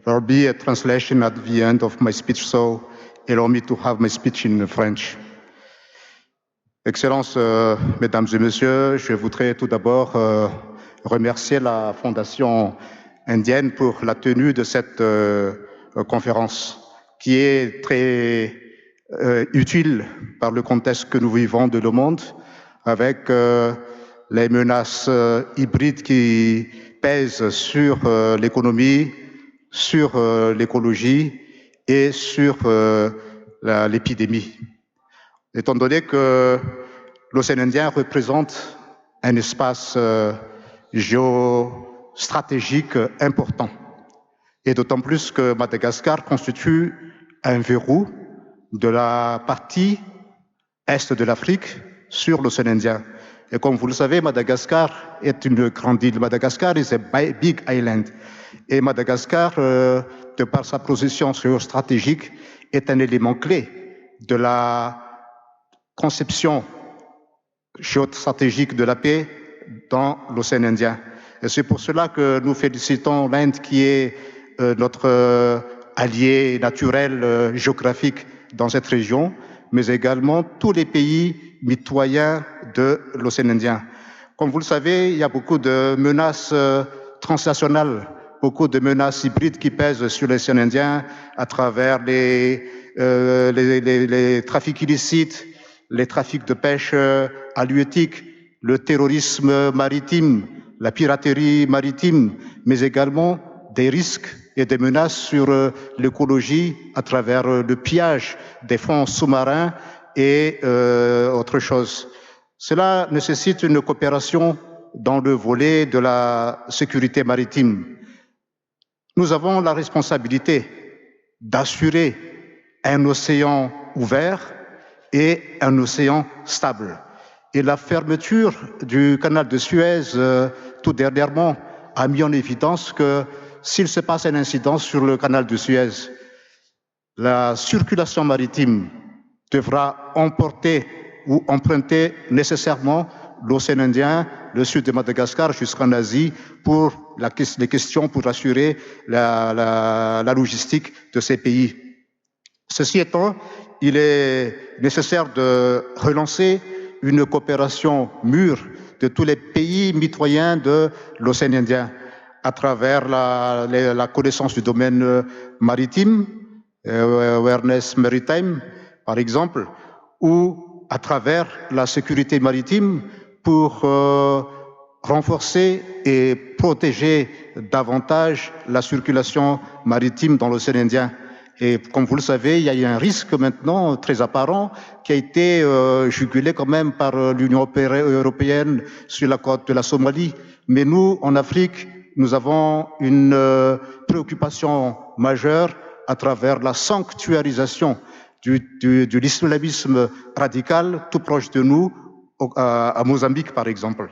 There will be a translation at the end of my speech, so allow me to have my speech in French. Excellences, Mesdames et Messieurs, je voudrais tout d'abord remercier la Fondation indienne pour la tenue de cette conférence, qui est très utile par le contexte que nous vivons de le monde, avec les menaces hybrides qui pèsent sur l'économie, sur l'écologie et sur l'épidémie. Étant donné que l'océan Indien représente un espace géostratégique important, et d'autant plus que Madagascar constitue un verrou de la partie est de l'Afrique sur l'océan Indien. Et comme vous le savez, Madagascar est une grande île. Madagascar is a big island. Et Madagascar, de par sa position géostratégique, est un élément clé de la conception géostratégique de la paix dans l'océan Indien. Et c'est pour cela que nous félicitons l'Inde qui est notre allié naturel géographique dans cette région, mais également tous les pays mitoyens de l'océan Indien. Comme vous le savez, il y a beaucoup de menaces transnationales, beaucoup de menaces hybrides qui pèsent sur l'océan Indien à travers les trafics illicites, les trafics de pêche halieutique, le terrorisme maritime, la piraterie maritime, mais également des risques et des menaces sur l'écologie à travers le pillage des fonds sous-marins et autre chose. Cela nécessite une coopération dans le volet de la sécurité maritime. Nous avons la responsabilité d'assurer un océan ouvert et un océan stable. Et la fermeture du canal de Suez, tout dernièrement, a mis en évidence que s'il se passe un incident sur le canal de Suez, la circulation maritime devra emporter ou emprunter nécessairement l'océan Indien, le sud de Madagascar jusqu'en Asie pour les questions pour assurer la logistique de ces pays. Ceci étant, il est nécessaire de relancer une coopération mûre de tous les pays mitoyens de l'océan Indien à travers la connaissance du domaine maritime, awareness maritime, par exemple, ou à travers la sécurité maritime pour renforcer et protéger davantage la circulation maritime dans l'océan Indien. Et comme vous le savez, il y a eu un risque maintenant très apparent qui a été jugulé quand même par l'Union européenne sur la côte de la Somalie. Mais nous, en Afrique, nous avons une préoccupation majeure à travers la sanctuarisation de l'islamisme radical tout proche de nous, à Mozambique par exemple.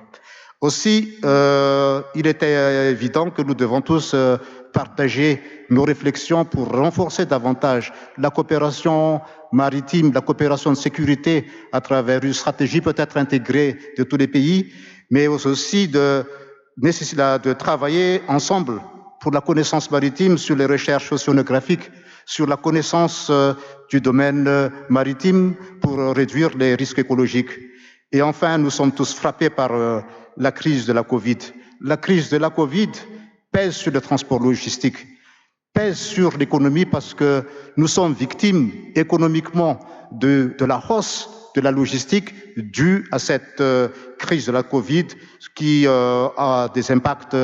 Aussi, il était évident que nous devons tous partager nos réflexions pour renforcer davantage la coopération maritime, la coopération de sécurité à travers une stratégie peut-être intégrée de tous les pays, mais aussi de travailler ensemble pour la connaissance maritime sur les recherches océanographiques, sur la connaissance du domaine maritime pour réduire les risques écologiques. Et enfin, nous sommes tous frappés par la crise de la Covid. La crise de la Covid pèse sur le transport logistique, pèse sur l'économie parce que nous sommes victimes économiquement de la hausse de la logistique due à cette crise de la Covid qui a des impacts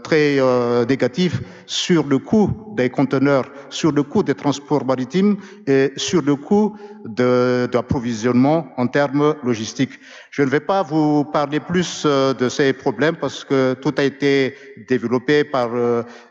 très négatifs sur le coût des conteneurs, sur le coût des transports maritimes et sur le coût d'approvisionnement en termes logistiques. Je ne vais pas vous parler plus de ces problèmes parce que tout a été développé par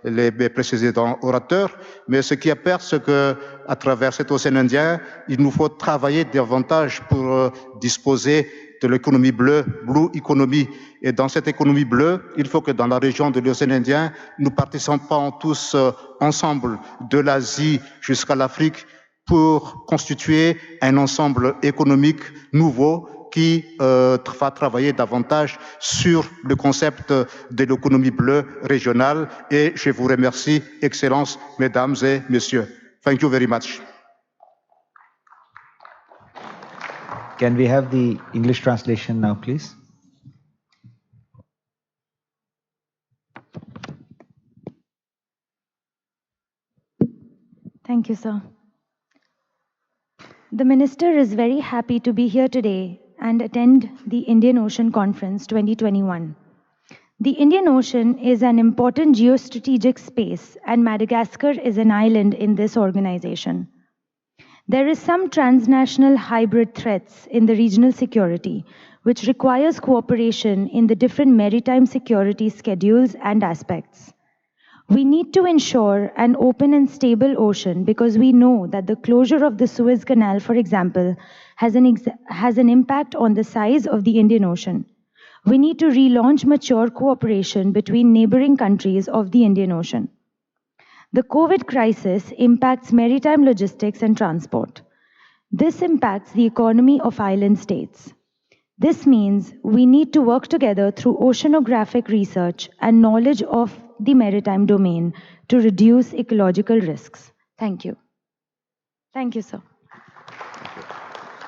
les précédents orateurs, mais ce qui apparaît, c'est que à travers cet océan Indien, il nous faut travailler davantage pour disposer de l'économie bleue, Blue Economy. Et dans cette économie bleue, il faut que dans la région de l'océan Indien, nous participons tous ensemble, de l'Asie jusqu'à l'Afrique, pour constituer un ensemble économique nouveau qui va travailler davantage sur le concept de l'économie bleue régionale. Et je vous remercie, Excellences, Mesdames et Messieurs. Thank you very much. Can we have the English translation now, please? Thank you, sir. The Minister is very happy to be here today and attend the Indian Ocean Conference 2021. The Indian Ocean is an important geostrategic space, and Madagascar is an island in this organization. There is some transnational hybrid threats in the regional security, which requires cooperation in the different maritime security schedules and aspects. We need to ensure an open and stable ocean because we know that the closure of the Suez Canal, for example, has an impact on the size of the Indian Ocean. We need to relaunch mature cooperation between neighboring countries of the Indian Ocean. The COVID crisis impacts maritime logistics and transport. This impacts the economy of island states. This means we need to work together through oceanographic research and knowledge of the maritime domain to reduce ecological risks. Thank you. Thank you, sir.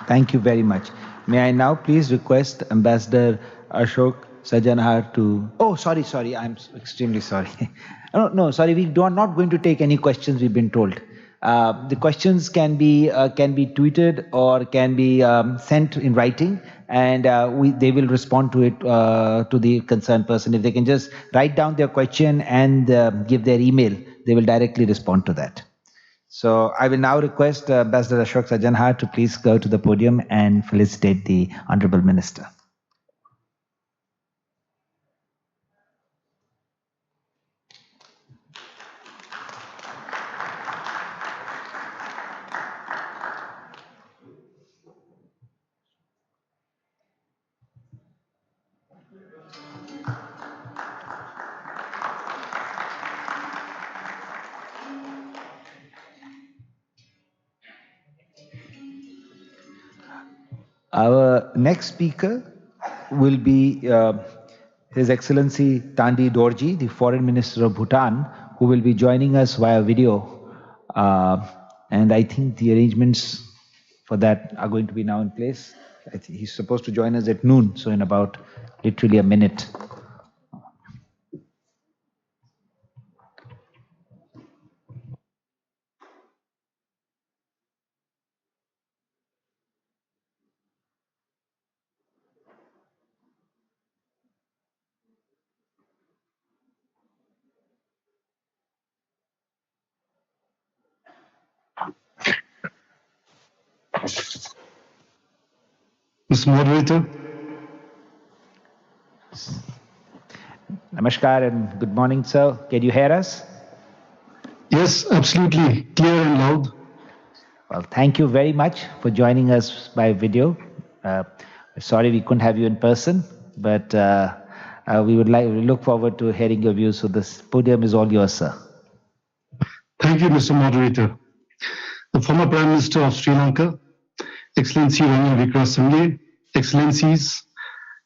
Thank you very much. May I now please request Ambassador Ashok Sajanhar to... Oh, sorry, I'm extremely sorry. No, sorry, we are not going to take any questions, we've been told. The questions can be tweeted or can be sent in writing, and they will respond to it to the concerned person. If they can just write down their question and give their email, they will directly respond to that. So I will now request Ambassador Ashok Sajanhar to please go to the podium and felicitate the Honorable Minister. Our next speaker will be His Excellency Tandi Dorji, the Foreign Minister of Bhutan, who will be joining us via video. And I think the arrangements for that are going to be now in place. I think he's supposed to join us at noon, so in about literally a minute. Mr. Moderator. Namaskar and good morning, sir. Can you hear us? Yes, absolutely. Clear and loud. Well, thank you very much for joining us by video. Sorry we couldn't have you in person, but we look forward to hearing your views. So this podium is all yours, sir. Thank you, Mr. Moderator. The former Prime Minister of Sri Lanka, Excellency Ranil Wickremesinghe, Excellencies,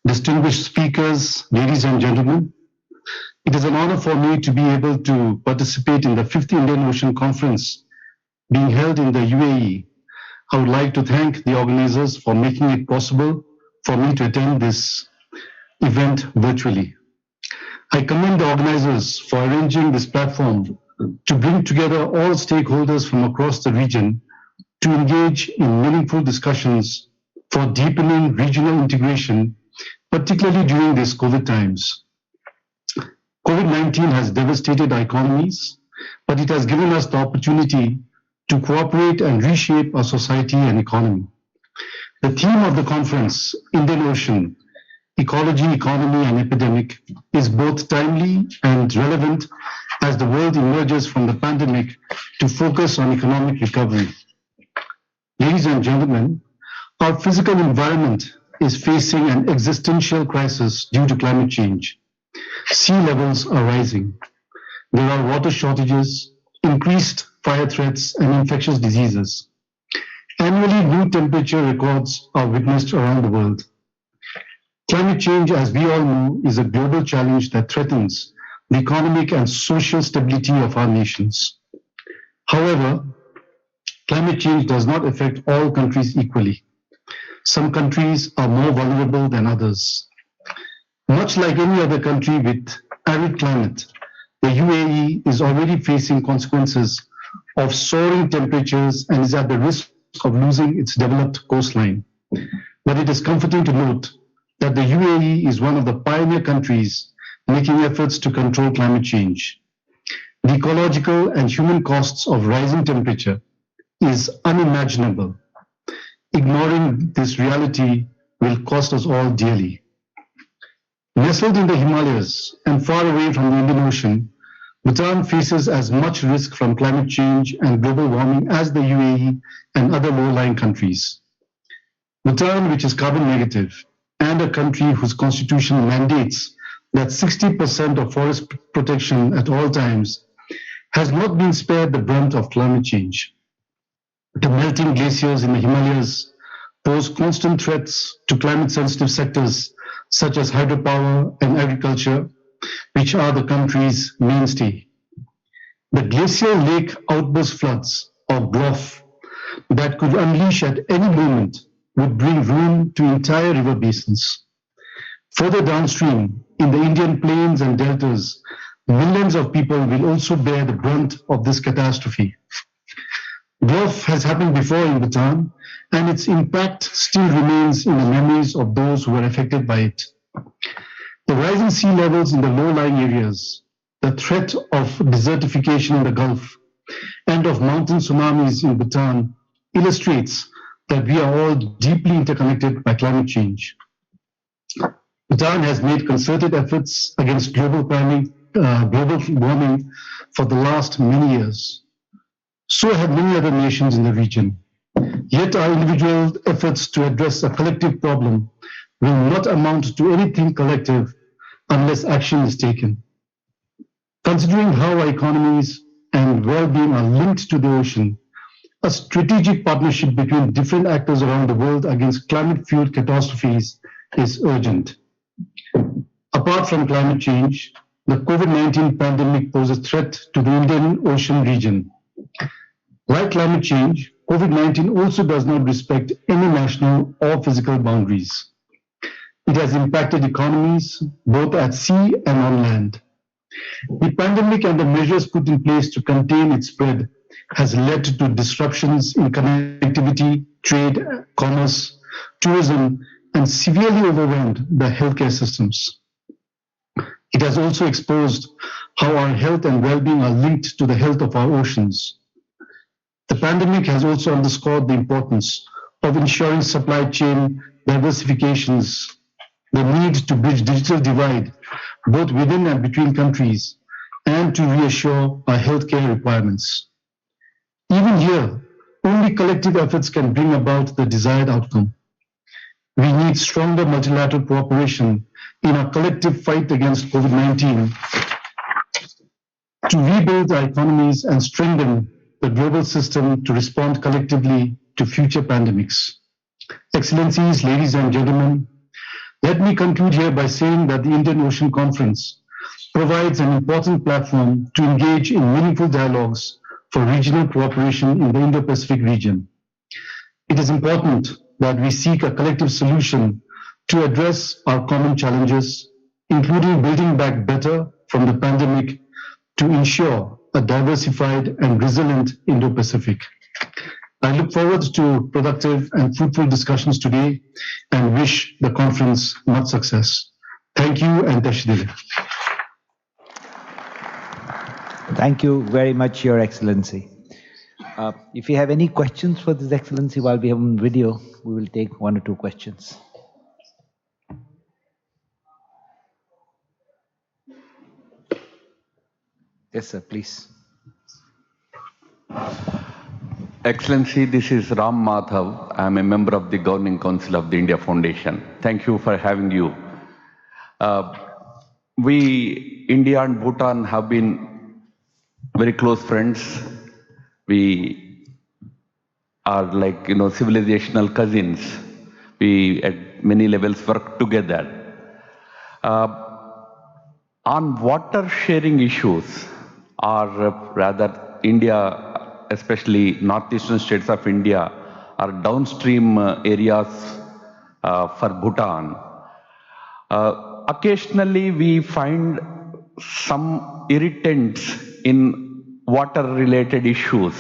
distinguished speakers, ladies and gentlemen, it is an honor for me to be able to participate in the 5th Indian Ocean Conference being held in the UAE. I would like to thank the organizers for making it possible for me to attend this event virtually. I commend the organizers for arranging this platform to bring together all stakeholders from across the region to engage in meaningful discussions for deepening regional integration, particularly during these COVID times. COVID-19 has devastated our economies, but it has given us the opportunity to cooperate and reshape our society and economy. The theme of the conference, Indian Ocean, Ecology, Economy and Epidemic, is both timely and relevant as the world emerges from the pandemic to focus on economic recovery. Ladies and gentlemen, our physical environment is facing an existential crisis due to climate change. Sea levels are rising. There are water shortages, increased fire threats, and infectious diseases. Annually, new temperature records are witnessed around the world. Climate change, as we all know, is a global challenge that threatens the economic and social stability of our nations. However, climate change does not affect all countries equally. Some countries are more vulnerable than others. Much like any other country with arid climate, the UAE is already facing consequences of soaring temperatures and is at the risk of losing its developed coastline. But it is comforting to note that the UAE is one of the pioneer countries making efforts to control climate change. The ecological and human costs of rising temperature is unimaginable. Ignoring this reality will cost us all dearly. Nestled in the Himalayas and far away from the Indian Ocean, Bhutan faces as much risk from climate change and global warming as the UAE and other low-lying countries. Bhutan, which is carbon negative, and a country whose constitution mandates that 60% of forest protection at all times, has not been spared the brunt of climate change. The melting glaciers in the Himalayas pose constant threats to climate-sensitive sectors such as hydropower and agriculture, which are the country's mainstay. The glacial lake outburst floods, or GLOF, that could unleash at any moment would bring ruin to entire river basins. Further downstream, in the Indian plains and deltas, millions of people will also bear the brunt of this catastrophe. GLOF has happened before in Bhutan, and its impact still remains in the memories of those who were affected by it. The rising sea levels in the low-lying areas, the threat of desertification in the Gulf, and of mountain tsunamis in Bhutan illustrates that we are all deeply interconnected by climate change. Bhutan has made concerted efforts against global warming for the last many years. So have many other nations in the region. Yet our individual efforts to address a collective problem will not amount to anything collective unless action is taken. Considering how our economies and well-being are linked to the ocean, a strategic partnership between different actors around the world against climate-fueled catastrophes is urgent. Apart from climate change, the COVID-19 pandemic poses a threat to the Indian Ocean region. Like climate change, COVID-19 also does not respect any national or physical boundaries. It has impacted economies both at sea and on land. The pandemic and the measures put in place to contain its spread has led to disruptions in connectivity, trade, commerce, tourism, and severely overwhelmed the healthcare systems. It has also exposed how our health and well-being are linked to the health of our oceans. The pandemic has also underscored the importance of ensuring supply chain diversifications, the need to bridge digital divide both within and between countries, and to reassure our healthcare requirements. Even here, only collective efforts can bring about the desired outcome. We need stronger multilateral cooperation in our collective fight against COVID-19 to rebuild our economies and strengthen the global system to respond collectively to future pandemics. Excellencies, ladies and gentlemen, let me conclude here by saying that the Indian Ocean Conference provides an important platform to engage in meaningful dialogues for regional cooperation in the Indo-Pacific region. It is important that we seek a collective solution to address our common challenges, including building back better from the pandemic to ensure a diversified and resilient Indo-Pacific. I look forward to productive and fruitful discussions today and wish the conference much success. Thank you and Tashdil. Thank you very much, Your Excellency. If you have any questions for His Excellency while we have on video, we will take 1 or 2 questions. Yes, sir, please. Excellency, this is Ram Madhav. I am a member of the Governing Council of the India Foundation. Thank you for having you. We, India and Bhutan, have been very close friends. We are like, civilizational cousins. We many levels work together. On water sharing issues, or rather India, especially northeastern states of India, are downstream areas for Bhutan. Occasionally we find some irritants in water-related issues.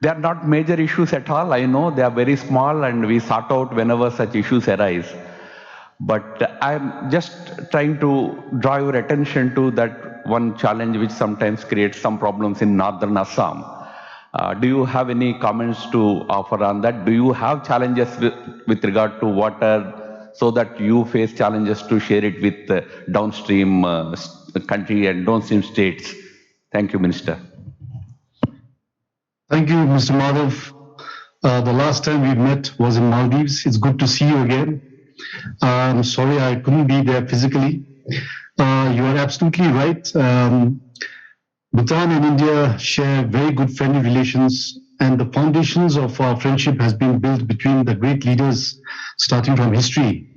They are not major issues at all, I know, they are very small and we sort out whenever such issues arise. But I'm just trying to draw your attention to that one challenge which sometimes creates some problems in northern Assam. Do you have any comments to offer on that? Do you have challenges with regard to water so that you face challenges to share it with downstream country and downstream states? Thank you, Minister. Thank you, Mr. Madhav. The last time we met was in Maldives. It's good to see you again. I'm sorry I couldn't be there physically. You are absolutely right. Bhutan and India share very good friendly relations, and the foundations of our friendship has been built between the great leaders starting from history.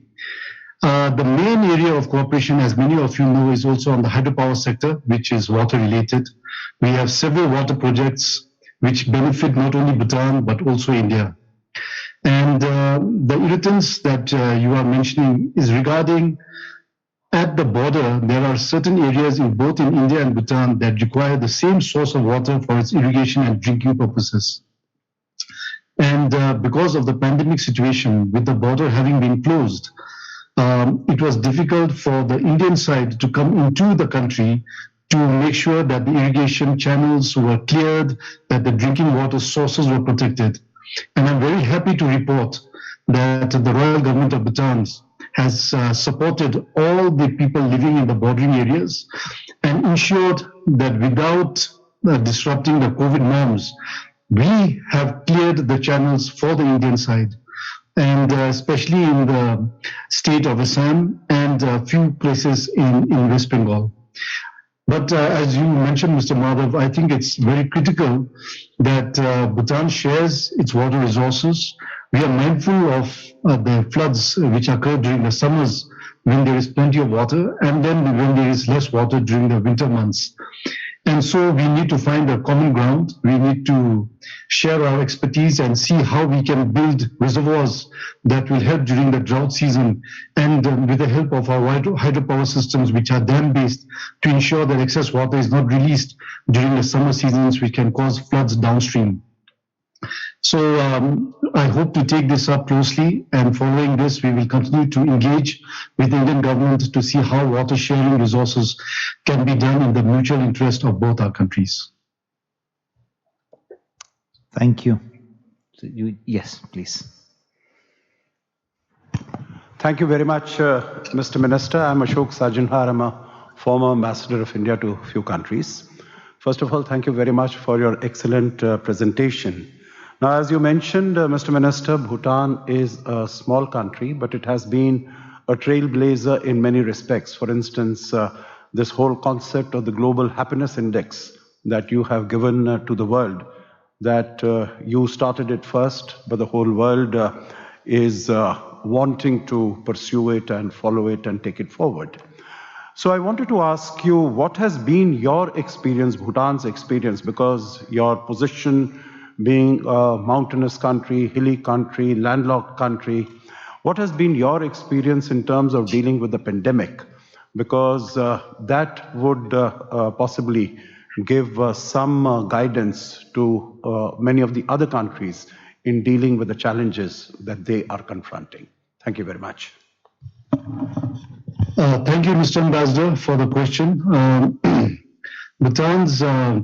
The main area of cooperation, as many of you know, is also on the hydropower sector, which is water related. We have several water projects which benefit not only Bhutan but also India. And the irritants that you are mentioning is regarding at the border, there are certain areas in both in India and Bhutan that require the same source of water for its irrigation and drinking purposes. And because of the pandemic situation, with the border having been closed, it was difficult for the Indian side to come into the country to make sure that the irrigation channels were cleared, that the drinking water sources were protected. And I'm very happy to report that the Royal Government of Bhutan has supported all the people living in the bordering areas and ensured that without disrupting the COVID norms, we have cleared the channels for the Indian side, and especially in the state of Assam and a few places in West Bengal. But as you mentioned, Mr. Madhav, I think it's very critical that Bhutan shares its water resources. We are mindful of the floods which occur during the summers when there is plenty of water, and then when there is less water during the winter months. And so we need to find a common ground. We need to share our expertise and see how we can build reservoirs that will help during the drought season, and with the help of our hydropower systems, which are dam-based, to ensure that excess water is not released during the summer seasons, which can cause floods downstream. So I hope to take this up closely, and following this, we will continue to engage with the Indian government to see how water sharing resources can be done in the mutual interest of both our countries. Thank you. So yes, please. Thank you very much, Mr. Minister. I'm Ashok Sajanhar. I'm a former ambassador of India to a few countries. First of all, thank you very much for your excellent presentation. Now, as you mentioned, Mr. Minister, Bhutan is a small country, but it has been a trailblazer in many respects. For instance, this whole concept of the Global Happiness Index that you have given to the world, that you started it first, but the whole world is wanting to pursue it and follow it and take it forward. So I wanted to ask you, what has been your experience, Bhutan's experience, because your position being a mountainous country, hilly country, landlocked country, what has been your experience in terms of dealing with the pandemic? Because that would possibly give some guidance to many of the other countries in dealing with the challenges that they are confronting. Thank you very much. Thank you, Mr. Ambassador, for the question. Bhutan's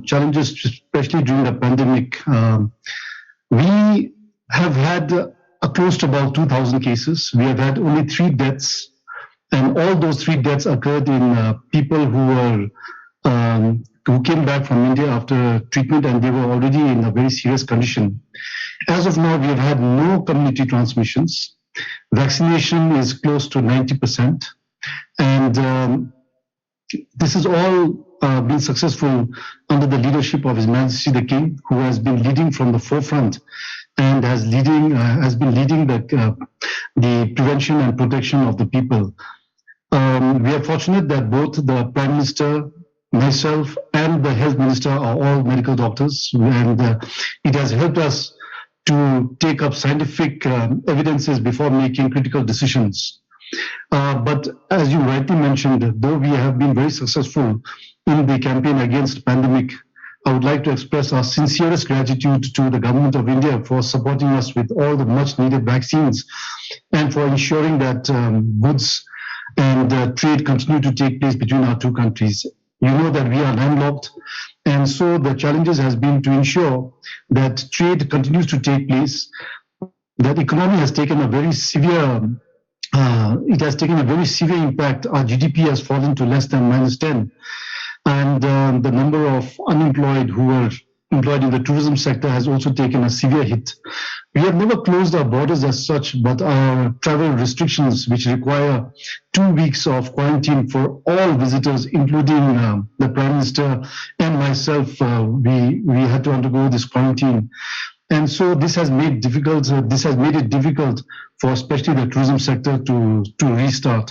challenges, especially during the pandemic, we have had close to about 2,000 cases. We have had only 3 deaths, and all those 3 deaths occurred in people who came back from India after treatment, and they were already in a very serious condition. As of now, we have had no community transmissions. Vaccination is close to 90%, and this is all been successful under the leadership of His Majesty the King, who has been leading from the forefront and has been leading the prevention and protection of the people. We are fortunate that both the Prime Minister, myself, and the Health Minister are all medical doctors, and it has helped us to take up scientific evidences before making critical decisions. But as you rightly mentioned, though we have been very successful in the campaign against pandemic, I would like to express our sincerest gratitude to the Government of India for supporting us with all the much needed vaccines and for ensuring that goods and trade continue to take place between our two countries. You know that we are landlocked, and so the challenges has been to ensure that trade continues to take place. That economy has taken a very severe impact. Our GDP has fallen to less than -10, and the number of unemployed who were employed in the tourism sector has also taken a severe hit. We have never closed our borders as such, but our travel restrictions, which require 2 weeks of quarantine for all visitors, including the Prime Minister and myself, we had to undergo this quarantine. And so this has made it difficult for especially the tourism sector to restart.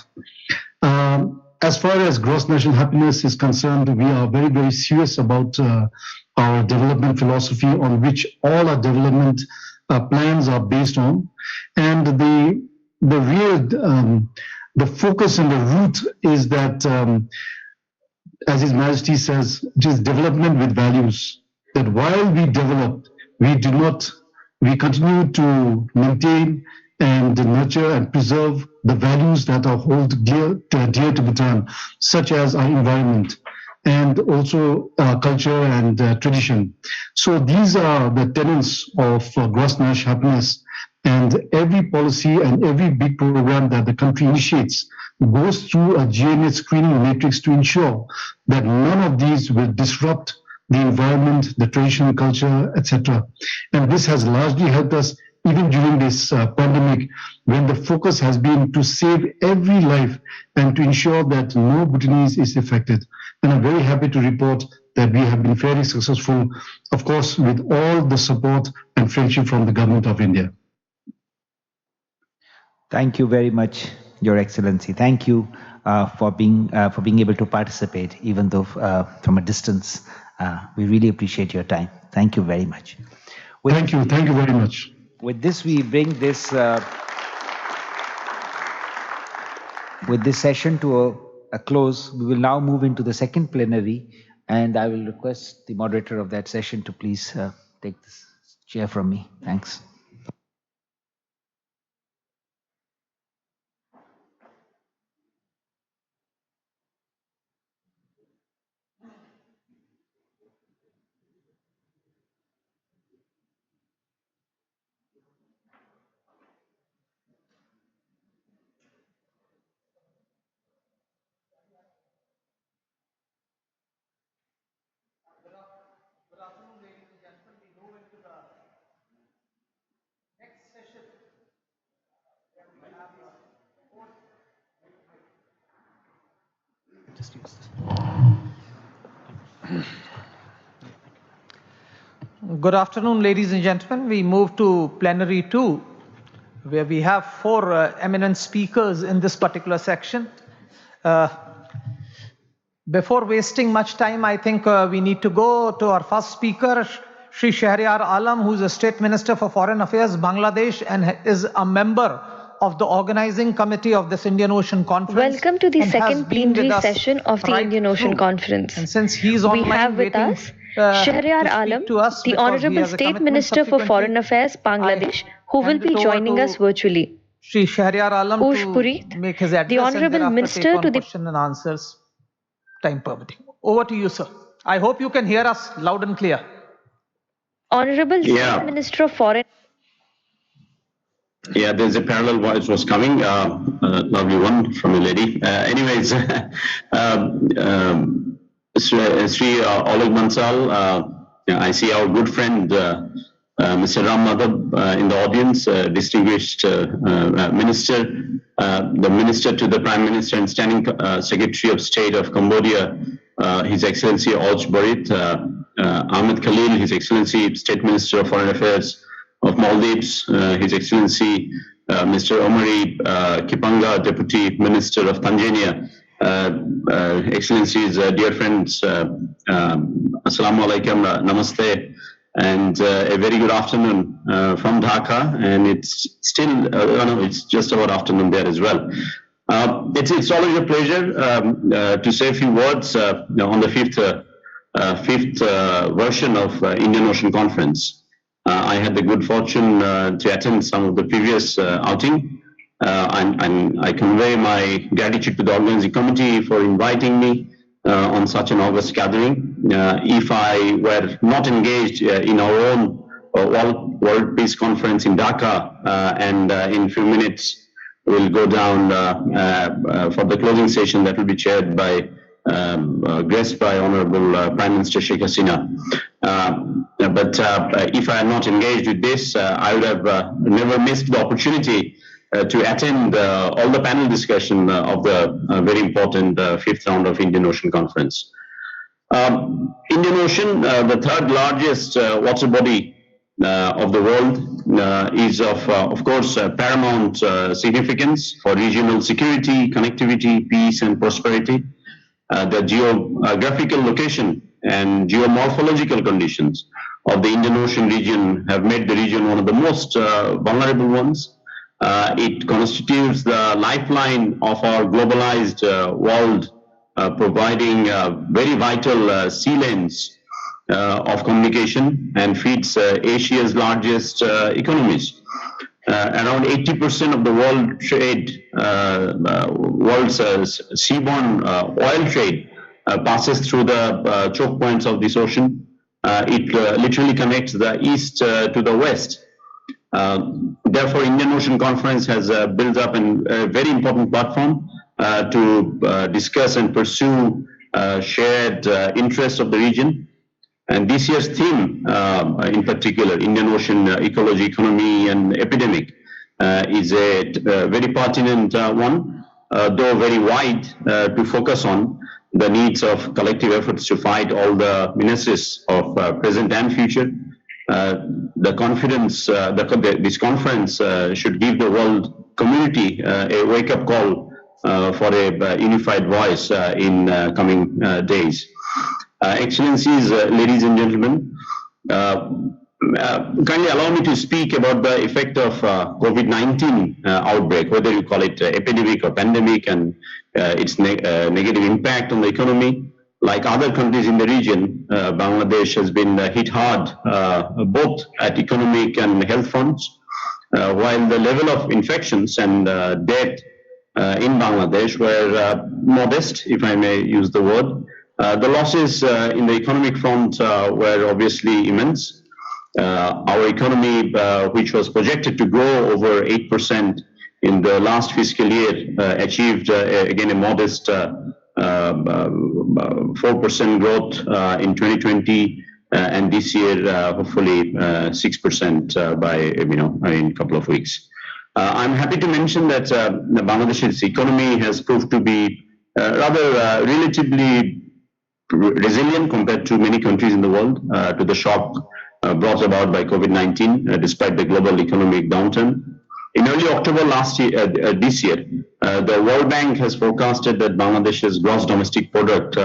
As far as gross national happiness is concerned, we are very, very serious about our development philosophy on which all our development plans are based on. And the focus and the root is that, as His Majesty says, it is development with values. That while we develop, we continue to maintain and nurture and preserve the values that are dear to Bhutan, such as our environment and also culture and tradition. So these are the tenets of gross national happiness, and every policy and every big program that the country initiates goes through a GNH screening matrix to ensure that none of these will disrupt the environment, the traditional culture, etc. And this has largely helped us even during this pandemic, when the focus has been to save every life and to ensure that no Bhutanese is affected. And I'm very happy to report that we have been fairly successful, of course, with all the support and friendship from the Government of India. Thank you very much, Your Excellency. Thank you for being able to participate, even though from a distance. We really appreciate your time. Thank you very much. Thank you very much. With this, we bring this session to a close. We will now move into the second plenary, and I will request the moderator of that session to please take this chair from me. Thanks. Good afternoon, ladies and gentlemen. We move to plenary 2, where we have 4 eminent speakers in this particular section. Before wasting much time, I think we need to go to our first speaker, Shri Shahryar Alam, who is a State Minister for Foreign Affairs, Bangladesh, and is a member of the organizing committee of this Indian Ocean Conference. Welcome to the second plenary session of the Indian Ocean Conference. And since he's we have with us Shahryar Alam, the Honorable State Minister for Foreign Affairs, Bangladesh, who will be joining us virtually. Shri Shahryar Alam Borith, make his address, the Honorable Minister to the question and answers, time permitting. Over to you, sir. I hope you can hear us loud and clear. Honorable State Minister of Foreign. Yeah, there's a parallel voice was coming. Lovely one from a lady. Anyways, Sri Oleg Mansal, I see our good friend Mr. Ram Madhav in the audience, distinguished minister, the minister to the Prime Minister and Standing Secretary of State of Cambodia, His Excellency Borith, Ahmed Khalil, His Excellency State Minister of Foreign Affairs, of Maldives, His Excellency Mr. Omari Kipanga, Deputy Minister of Tanzania, Excellencies, dear friends, Assalamu alaikum, Namaste, and a very good afternoon from Dhaka, and it's still, it's just about afternoon there as well. It's always a pleasure to say a few words on the fifth version of Indian Ocean Conference. I had the good fortune to attend some of the previous outing, and I convey my gratitude to the organizing committee for inviting me on such an august gathering. If I were not engaged in our own World Peace Conference in Dhaka, and in a few minutes we'll go down for the closing session that will be chaired by graced by Honorable Prime Minister Sheikh Hasina. But if I had not engaged with this, I would have never missed the opportunity to attend all the panel discussion of the very important fifth round of Indian Ocean Conference. Indian Ocean, the third largest water body of the world, is of course paramount significance for regional security, connectivity, peace and prosperity. The geographical location and geomorphological conditions of the Indian Ocean region have made the region one of the most vulnerable ones. It constitutes the lifeline of our globalized world, providing very vital sea lanes of communication and feeds Asia's largest economies. Around 80% of the world trade, world's seaborne oil trade passes through the choke points of this ocean. It literally connects the east to the west. Therefore, Indian Ocean Conference has built up a very important platform to discuss and pursue shared interests of the region. And this year's theme, in particular, Indian Ocean ecology, economy, and epidemic, is a very pertinent one, though very wide, to focus on the needs of collective efforts to fight all the menaces of present and future. The confidence, this conference should give the world community a wake-up call for a unified voice in coming days. Excellencies, ladies and gentlemen, kindly allow me to speak about the effect of COVID-19 outbreak, whether you call it epidemic or pandemic, and its negative impact on the economy. Like other countries in the region, Bangladesh has been hit hard, both at economic and health fronts, while the level of infections and death in Bangladesh were modest, if I may use the word. The losses in the economic front were obviously immense. Our economy, which was projected to grow over 8% in the last fiscal year, achieved again a modest 4% growth in 2020, and this year hopefully 6% by in a couple of weeks. I'm happy to mention that Bangladesh's economy has proved to be rather relatively resilient compared to many countries in the world to the shock brought about by COVID-19, despite the global economic downturn. In early October this year, the World Bank has forecasted that Bangladesh's gross domestic product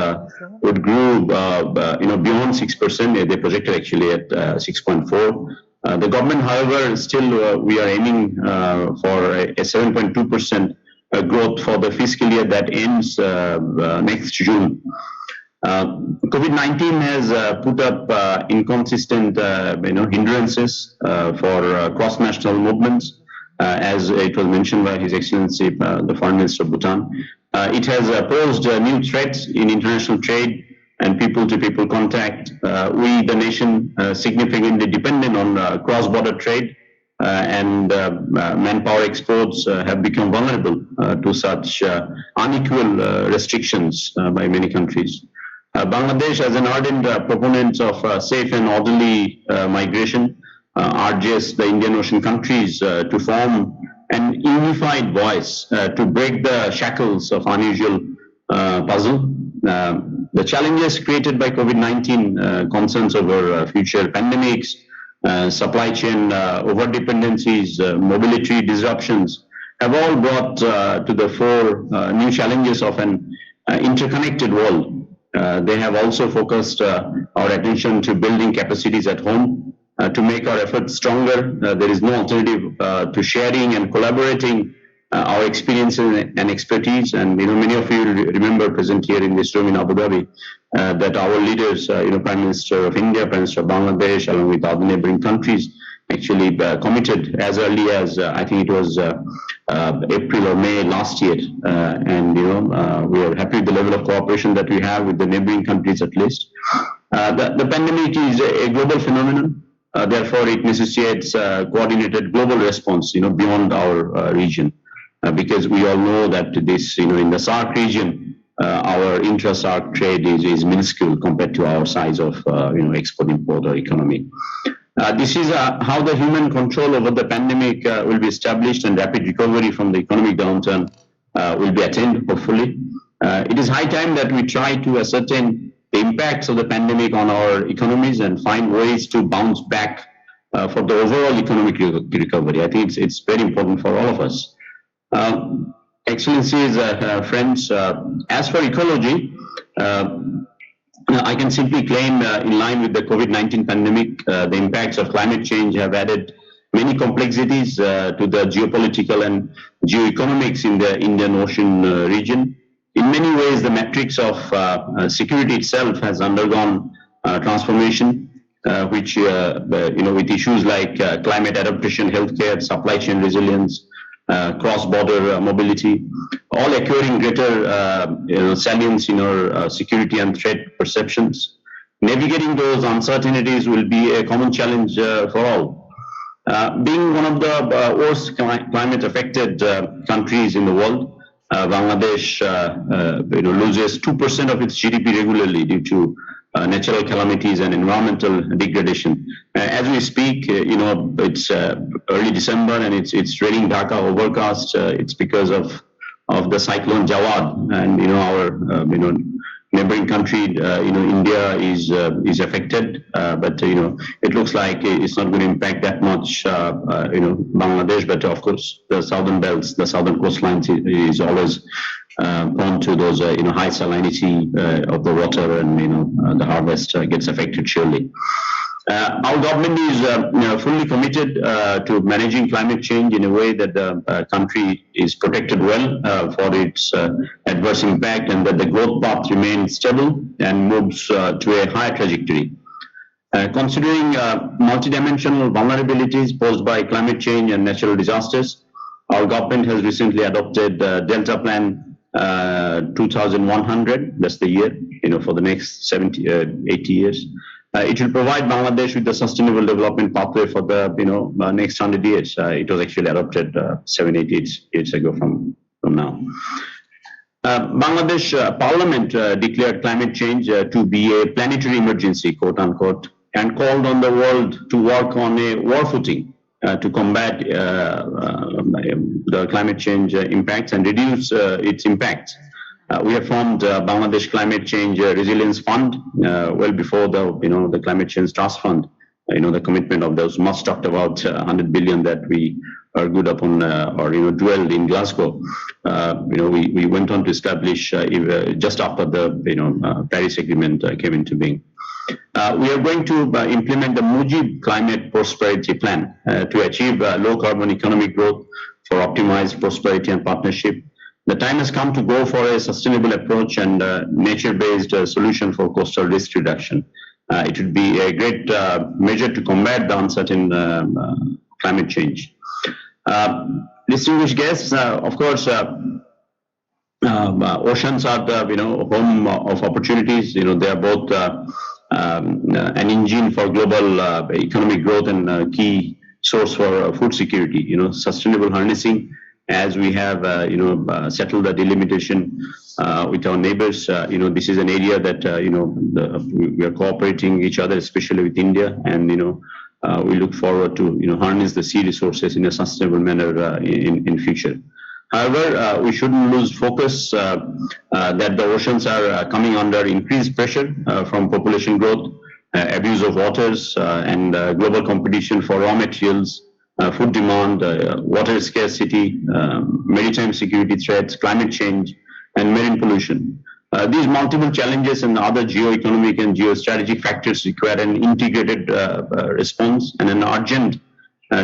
would grow, beyond 6%. They projected actually at 6.4. The government, however, still we are aiming for a 7.2% growth for the fiscal year that ends next June. COVID-19 has put up inconsistent, hindrances for cross-national movements, as it was mentioned by His Excellency, the Foreign Minister of Bhutan. It has posed new threats in international trade and people-to-people contact. We, the nation, significantly dependent on cross-border trade, and manpower exports have become vulnerable to such unequal restrictions by many countries. Bangladesh, as an ardent proponent of safe and orderly migration, urges the Indian Ocean countries to form an unified voice to break the shackles of unusual puzzle. The challenges created by COVID-19, concerns over future pandemics, supply chain overdependencies, mobility disruptions have all brought to the fore new challenges of an interconnected world. They have also focused our attention to building capacities at home to make our efforts stronger. There is no alternative to sharing and collaborating our experiences and expertise. And many of you remember present here in this room in Abu Dhabi that our leaders, Prime Minister of India, Prime Minister of Bangladesh, along with other neighboring countries, actually committed as early as I think it was April or May last year, and we are happy with the level of cooperation that we have with the neighboring countries at least. The pandemic is a global phenomenon, therefore it necessitates coordinated global response, beyond our region, because we all know that this, in the SAARC region, our intra-SAARC trade is minuscule compared to our size of export-import or economy. This is how the human control over the pandemic will be established and rapid recovery from the economic downturn will be attained, hopefully. It is high time that we try to ascertain the impacts of the pandemic on our economies and find ways to bounce back for the overall economic recovery. I think it's very important for all of us. Excellencies, friends, as for ecology, I can simply claim, in line with the COVID-19 pandemic, the impacts of climate change have added many complexities to the geopolitical and geoeconomics in the Indian Ocean region. In many ways, the matrix of security itself has undergone transformation, which, with issues like climate adaptation, healthcare, supply chain resilience, cross-border mobility, all acquiring greater salience in our security and threat perceptions. Navigating those uncertainties will be a common challenge for all. Being one of the worst climate-affected countries in the world, Bangladesh loses 2% of its GDP regularly due to natural calamities and environmental degradation. As we speak, it's early December and it's raining Dhaka overcast. It's because of the cyclone Jawad, and our neighboring country, India is affected, but it looks like it's not going to impact that much, Bangladesh. But of course, the southern belts, the southern coastlines is always prone to those high salinity of the water, and the harvest gets affected surely. Our government is fully committed to managing climate change in a way that the country is protected well for its adverse impact, and that the growth path remains stable and moves to a higher trajectory. Considering multidimensional vulnerabilities posed by climate change and natural disasters, our government has recently adopted Delta Plan 2100, that's the year, for the next 80 years. It will provide Bangladesh with the sustainable development pathway for the next 100 years. It was actually adopted 7-8 years ago from now. Bangladesh Parliament declared climate change to be a planetary emergency, quote unquote, and called on the world to work on a war footing to combat the climate change impacts and reduce its impacts. We have formed Bangladesh Climate Change Resilience Fund well before the Climate Change Trust Fund. The commitment of those much talked about 100 billion that we are good upon or dwelled in Glasgow. We went on to establish just after the Paris Agreement came into being. We are going to implement the Mujib Climate Prosperity Plan to achieve low carbon economic growth for optimized prosperity and partnership. The time has come to go for a sustainable approach and nature-based solution for coastal risk reduction. It would be a great measure to combat the uncertain climate change. Distinguished guests, of course, oceans are the home of opportunities. They are both an engine for global economic growth and key source for food security. Sustainable harnessing, as we have settled the delimitation with our neighbors. This is an area that we are cooperating each other, especially with India, and we look forward to harness the sea resources in a sustainable manner in future. However, we shouldn't lose focus that the oceans are coming under increased pressure from population growth, abuse of waters, and global competition for raw materials, food demand, water scarcity, maritime security threats, climate change, and marine pollution. These multiple challenges and other geo-economic and geostrategic factors require an integrated response and an urgent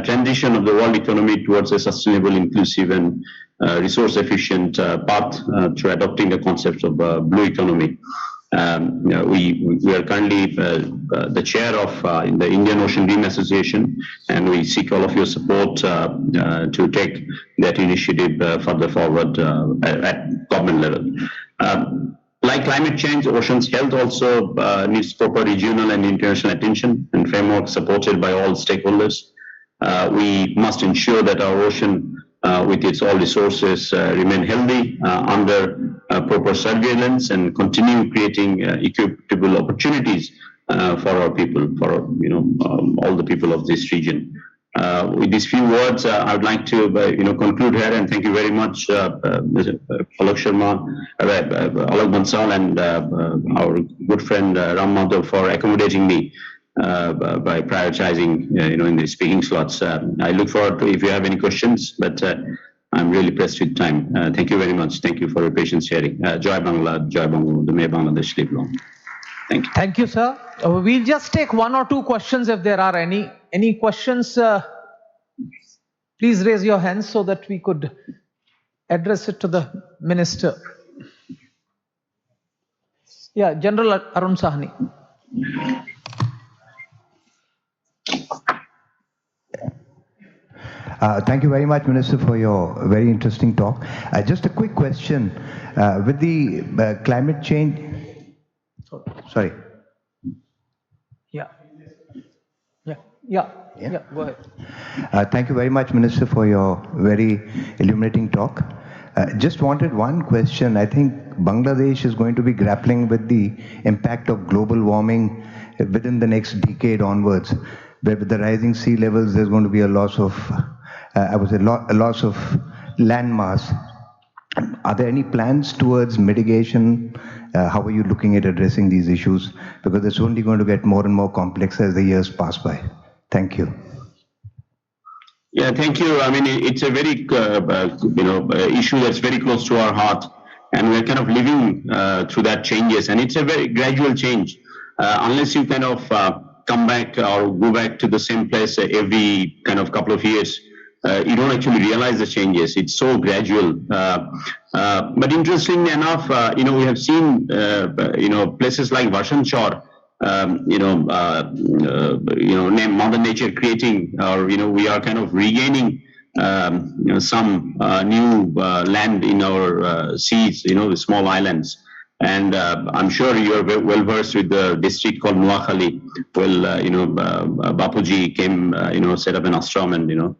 transition of the world economy towards a sustainable, inclusive, and resource-efficient path to adopting the concept of blue economy. We are currently the chair of the Indian Ocean Rim Association, and we seek all of your support to take that initiative further forward at government level. Like climate change, ocean's health also needs proper regional and international attention and framework supported by all stakeholders. We must ensure that our ocean, with its all resources, remain healthy under proper surveillance and continue creating equitable opportunities for our people, for all the people of this region. With these few words, I would like to conclude here, and thank you very much, Mr. Alok Bansal, and our good friend Ram Madhav for accommodating me by prioritizing in the speaking slots. I look forward to if you have any questions, but I'm really pressed with time. Thank you very much. Thank you for your patience sharing. Jai Bangla, Jai Bangla, may Bangladesh live long. Thank you. Thank you, sir. We'll just take one or two questions if there are any. Any questions? Please raise your hands so that we could address it to the minister. Yeah, General Arun Sahni. Thank you very much, Minister, for your very interesting talk. Just a quick question. With the climate change... Sorry. Yeah, go ahead. Thank you very much, Minister, for your very illuminating talk. Just wanted one question. I think Bangladesh is going to be grappling with the impact of global warming within the next decade onwards. With the rising sea levels, there's going to be a loss of, a loss of land mass. Are there any plans towards mitigation? How are you looking at addressing these issues? Because it's only going to get more and more complex as the years pass by. Thank you. Yeah, thank you. I mean, it's a very, issue that's very close to our heart, and we're kind of living through that changes, and it's a very gradual change. Unless you kind of come back or go back to the same place every kind of couple of years, you don't actually realize the changes. It's so gradual. But interestingly enough, we have seen, places like Vashanchar, name Mother Nature creating, or we are kind of regaining some new land in our seas, the small islands. And I'm sure you are well versed with the district called Noakhali. Well, Bapuji came, set up an ashram, and in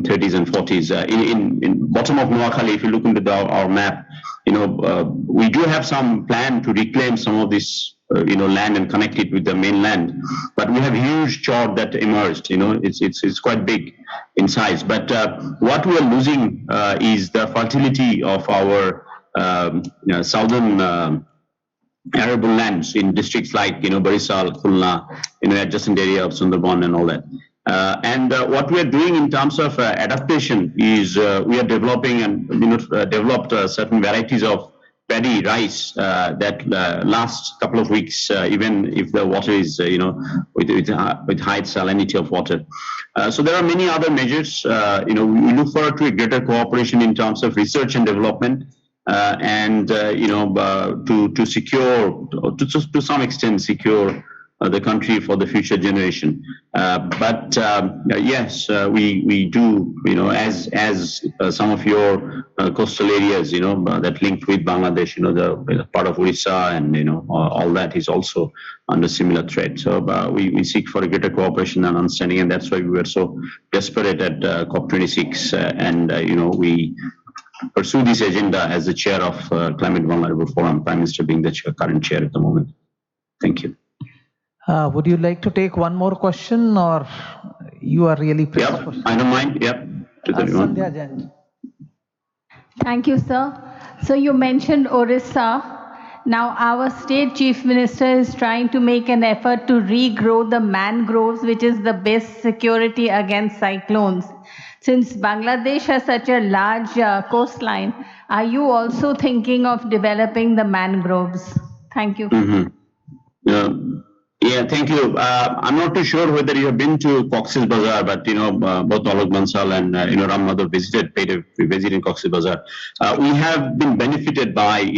30s and 40s. In bottom of Noakhali, if you look into our map, we do have some plan to reclaim some of this land and connect it with the mainland, but we have a huge chord that emerged. It's quite big in size, but what we are losing is the fertility of our southern arable lands in districts like Barisal, Khulna, adjacent area of Sundarban and all that. And what we are doing in terms of adaptation is we are developing and developed certain varieties of paddy rice that last couple of weeks, even if the water is with high salinity of water. So there are many other measures. We look forward to a greater cooperation in terms of research and development, and to secure, to some extent, secure the country for the future generation. But yes, we do, as some of your coastal areas, that linked with Bangladesh, the part of Orissa and, all that is also under similar threat. So we seek for a greater cooperation and understanding, and that's why we were so desperate at COP26. And, we pursue this agenda as the chair of Climate Vulnerable Forum, Prime Minister being the current chair at the moment. Thank you. Would you like to take one more question, or you are really pressed? Yep, I don't mind. Yep. Sandhya Jain. Thank you, sir. So you mentioned Orissa. Now, our state chief minister is trying to make an effort to regrow the mangroves, which is the best security against cyclones. Since Bangladesh has such a large coastline, are you also thinking of developing the mangroves? Thank you. Yeah, thank you. I'm not too sure whether you have been to Cox's Bazar, but both Alok Bansal and Ram Madhav paid a visit in Cox's Bazar. We have been benefited by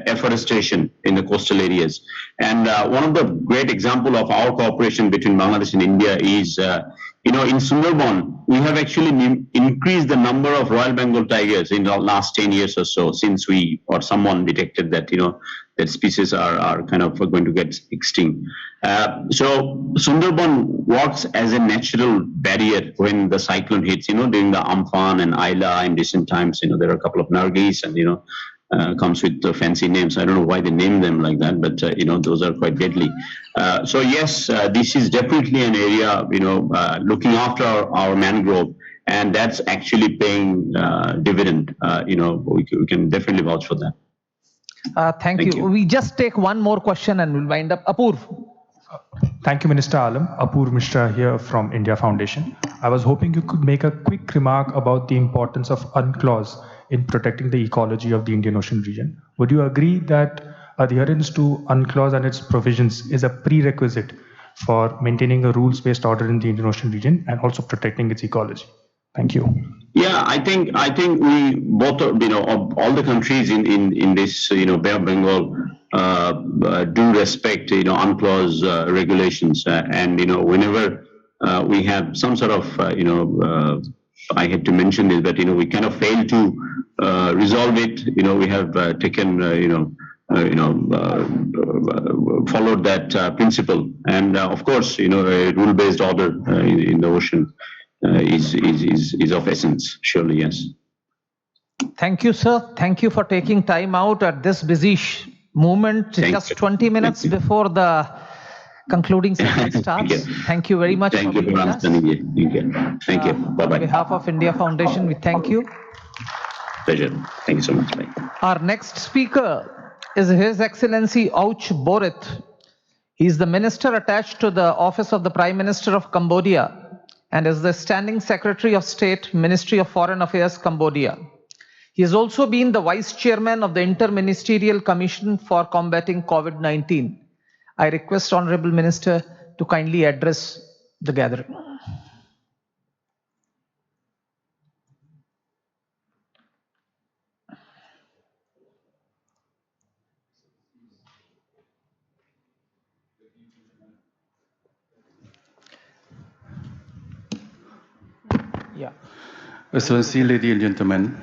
afforestation in the coastal areas, and one of the great example of our cooperation between Bangladesh and India is in Sundarban we have actually increased the number of Royal Bengal tigers in the last 10 years or so, since we or someone detected that that species are kind of going to get extinct. So Sundarban works as a natural barrier when the cyclone hits. During the Amphan and Ayla in recent times, there are a couple of Nargis and comes with the fancy names. I don't know why they name them like that, but those are quite deadly. So yes, this is definitely an area looking after our mangrove, and that's actually paying dividend. We can definitely vouch for that. Thank you. We just take one more question and we'll wind up. Apur. Thank you, Minister Alam. Apur Mishra here from India Foundation. I was hoping you could make a quick remark about the importance of UNCLOS in protecting the ecology of the Indian Ocean region. Would you agree that adherence to UNCLOS and its provisions is a prerequisite for maintaining a rules-based order in the Indian Ocean region and also protecting its ecology? Thank you. Yeah, I think we both, all the countries in this, Bay of Bengal do respect, UNCLOS regulations, and whenever we have some sort of, I had to mention this, but we kind of fail to resolve it. We have taken, followed that principle, and of course, a rule-based order in the ocean is of essence. Surely, yes. Thank you, sir. Thank you for taking time out at this busy moment, just 20 minutes before the concluding session starts. Thank you very much. Thank you for understanding it. Thank you. Bye-bye. On behalf of India Foundation, we thank you. Pleasure. Thank you so much. Bye. Our next speaker is His Excellency Auch Borith. He is the Minister attached to the Office of the Prime Minister of Cambodia and is the Standing Secretary of State, Ministry of Foreign Affairs, Cambodia. He has also been the Vice Chairman of the Inter-Ministerial Commission for Combating COVID-19. I request Honorable Minister to kindly address the gathering. Yeah. Excellency, ladies and gentlemen,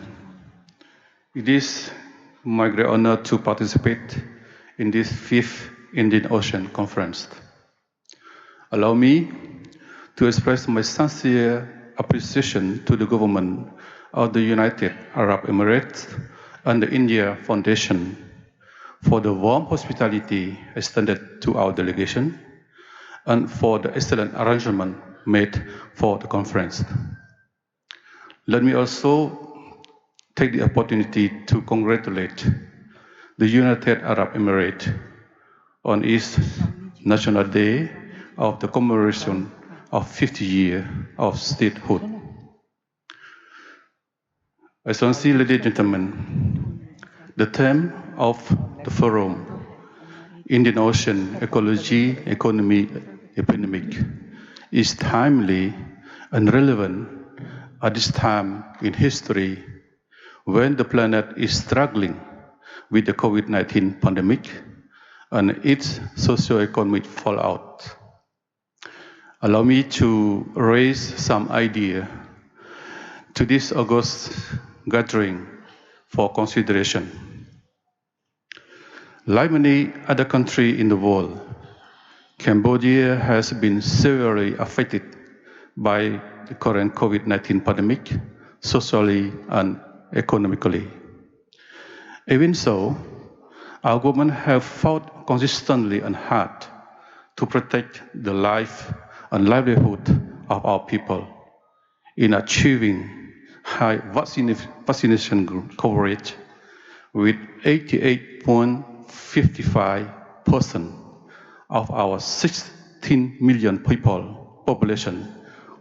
it is my great honor to participate in this 5th Indian Ocean Conference. Allow me to express my sincere appreciation to the government of the United Arab Emirates and the India Foundation for the warm hospitality extended to our delegation and for the excellent arrangement made for the conference. Let me also take the opportunity to congratulate the United Arab Emirates on its National Day of the commemoration of 50 years of statehood. Excellency, ladies and gentlemen, the theme of the forum, Indian Ocean Ecology, Economy, Epidemic, is timely and relevant at this time in history when the planet is struggling with the COVID-19 pandemic and its socio-economic fallout. Allow me to raise some idea to this August gathering for consideration. Like many other countries in the world, Cambodia has been severely affected by the current COVID-19 pandemic, socially and economically. Even so, our government have fought consistently and hard to protect the life and livelihood of our people in achieving high vaccination coverage, with 88.55% of our 16 million people population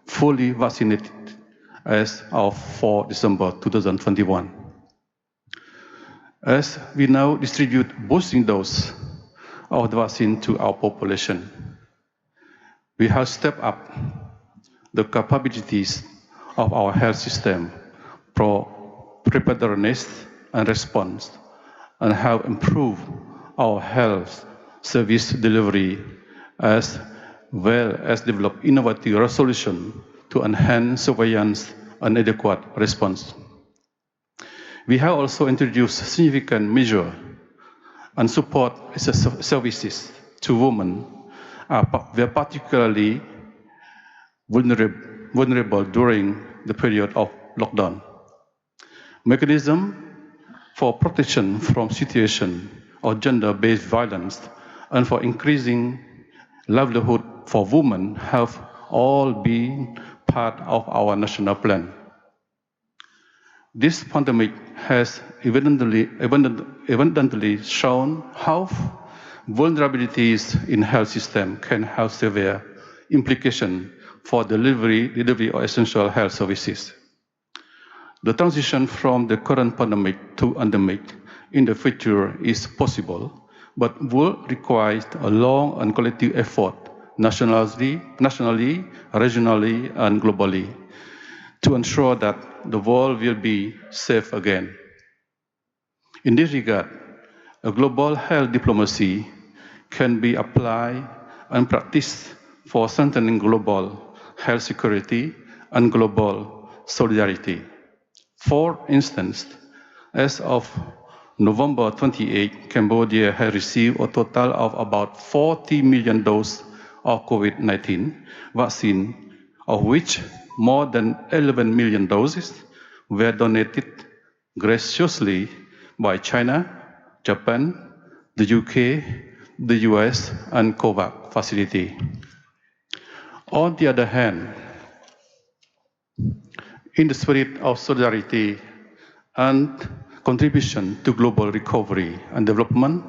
fully vaccinated as of 4 December 2021. As we now distribute boosting dose of the vaccine to our population, we have stepped up the capabilities of our health system for preparedness and response, and have improved our health service delivery, as well as developed innovative solutions to enhance surveillance and adequate response. We have also introduced significant measures and support services to women who are particularly vulnerable during the period of lockdown. Mechanism for protection from situation of gender-based violence and for increasing livelihood for women have all been part of our national plan. This pandemic has evidently shown how vulnerabilities in health system can have severe implications for delivery of essential health services. The transition from the current pandemic to endemic in the future is possible, but will require a long and collective effort nationally, regionally, and globally to ensure that the world will be safe again. In this regard, a global health diplomacy can be applied and practiced for strengthening global health security and global solidarity. For instance, as of November 28, Cambodia has received a total of about 40 million doses of COVID-19 vaccine, of which more than 11 million doses were donated graciously by China, Japan, the UK, the US, and COVAX facility. On the other hand, in the spirit of solidarity and contribution to global recovery and development,